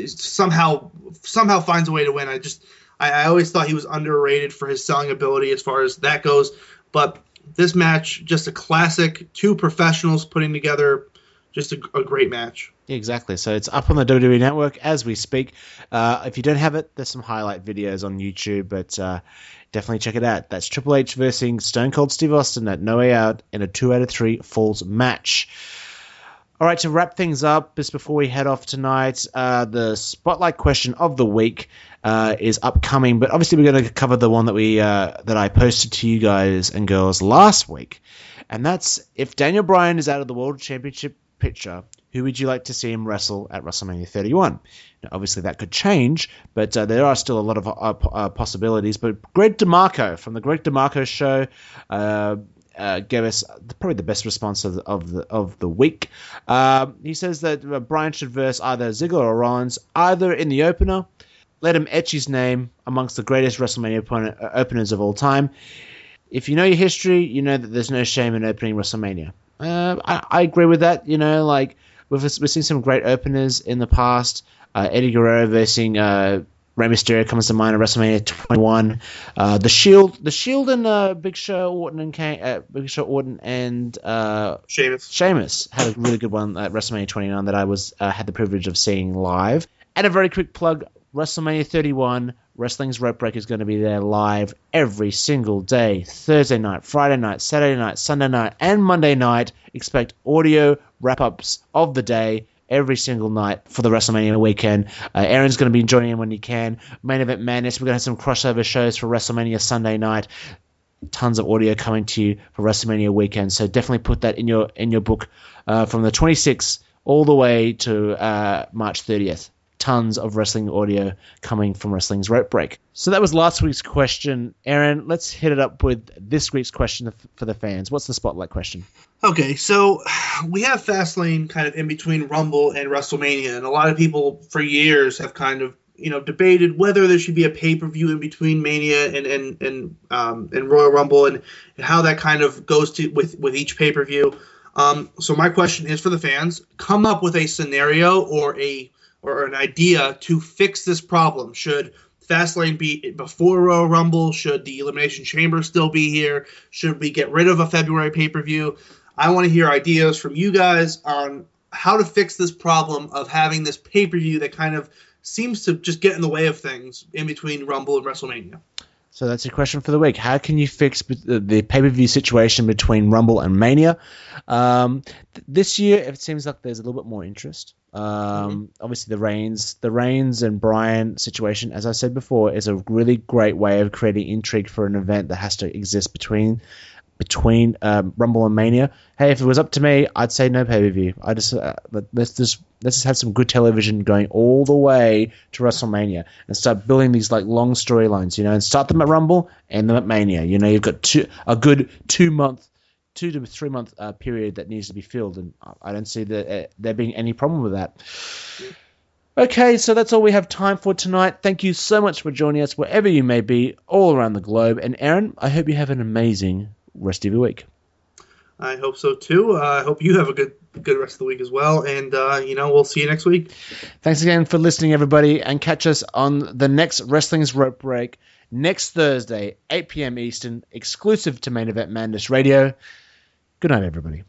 S3: somehow finds a way to win. I always thought he was underrated for his selling ability as far as that goes, but this match, just a classic, two professionals putting together just a great match.
S2: Exactly. So it's up on the WWE Network as we speak. If you don't have it, there's some highlight videos on YouTube, but definitely check it out. That's Triple H versus Stone Cold Steve Austin at No Way Out in a 2 out of 3 falls match. All right, to wrap things up, just before we head off tonight, the spotlight question of the week is upcoming, but obviously we're going to cover the one that I posted to you guys and girls last week, and that's, if Daniel Bryan is out of the World Championship picture, who would you like to see him wrestle at WrestleMania 31? Now, obviously, that could change, but there are still a lot of possibilities. But Greg DeMarco from the Greg DeMarco Show gave us probably the best response of the week. He says that Bryan should verse either Ziggler or Rollins, either in the opener. Let him etch his name amongst the greatest WrestleMania openers of all time. If you know your history, you know that there's no shame in opening WrestleMania. I agree with that. We've seen some great openers in the past. Eddie Guerrero versus Rey Mysterio comes to mind at WrestleMania 21. The Shield and Big Show Orton and Sheamus had a really good one at WrestleMania 29 that I had the privilege of seeing live. And a very quick plug: WrestleMania 31. Wrestling's Rope Break is going to be there live every single day. Thursday night, Friday night, Saturday night, Sunday night, and Monday night. Expect audio wrap-ups of the day every single night for the WrestleMania weekend. Aaron's going to be joining in when he can. Main Event Madness, we're going to have some crossover shows for WrestleMania Sunday night. Tons of audio coming to you for WrestleMania weekend. So definitely put that in your book from the 26th all the way to March 30th. tons of wrestling audio coming from Wrestling's Rope Break. So that was last week's question. Aaron, let's hit it up with this week's question for the fans. What's the spotlight question?
S3: Okay, so we have Fastlane kind of in between Rumble and WrestleMania, and a lot of people for years have kind of debated whether there should be a pay-per-view in between Mania and Royal Rumble, and how that kind of goes to with each pay-per-view. So my question is for the fans: come up with a scenario or an idea to fix this problem. Should Fastlane be before Royal Rumble? Should the Elimination Chamber still be here? Should we get rid of a February pay-per-view? I want to hear ideas from you guys on how to fix this problem of having this pay-per-view that kind of seems to just get in the way of things in between Rumble and WrestleMania.
S2: So that's your question for the week. How can you fix the pay-per-view situation between Rumble and Mania? This year, it seems like there's a little bit more interest. Obviously, the Reigns and Bryan situation, as I said before, is a really great way of creating intrigue for an event that has to exist between Rumble and Mania. Hey, if it was up to me, I'd say no pay-per-view. Let's just have some good television going all the way to WrestleMania and start building these like long storylines, and start them at Rumble and them at Mania. You've got a good 2 to 3 month period that needs to be filled, and I don't see there being any problem with that. Okay, so that's all we have time for tonight. Thank you so much for joining us wherever you may be all around the globe. And Aaron, I hope you have an amazing rest of your week.
S3: I hope so too. I hope you have a good rest of the week as well. And, we'll see you next week.
S2: Thanks again for listening, everybody. And catch us on the next Wrestling's Rope Break next Thursday, 8 p.m. Eastern, exclusive to Main Event Madness Radio. Good night, everybody.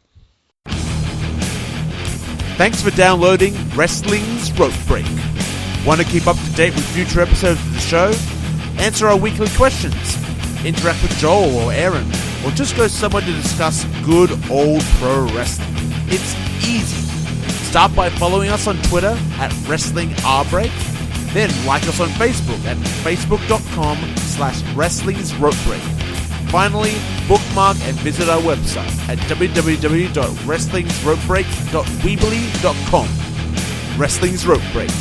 S1: Thanks for downloading Wrestling's Rope Break. Want to keep up to date with future episodes of the show? Answer our weekly questions. Interact with Joel or Aaron, or just go somewhere to discuss good old pro wrestling. It's easy. Start by following us on Twitter at WrestlingRBreak. Then like us on Facebook at facebook.com/WrestlingsRopeBreak. Finally, bookmark and visit our website at www.wrestlingsropebreak.weebly.com. Wrestling's Rope Break.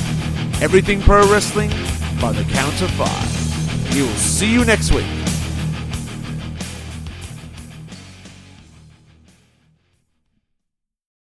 S1: Everything pro wrestling by the count of 5. We will see you next week.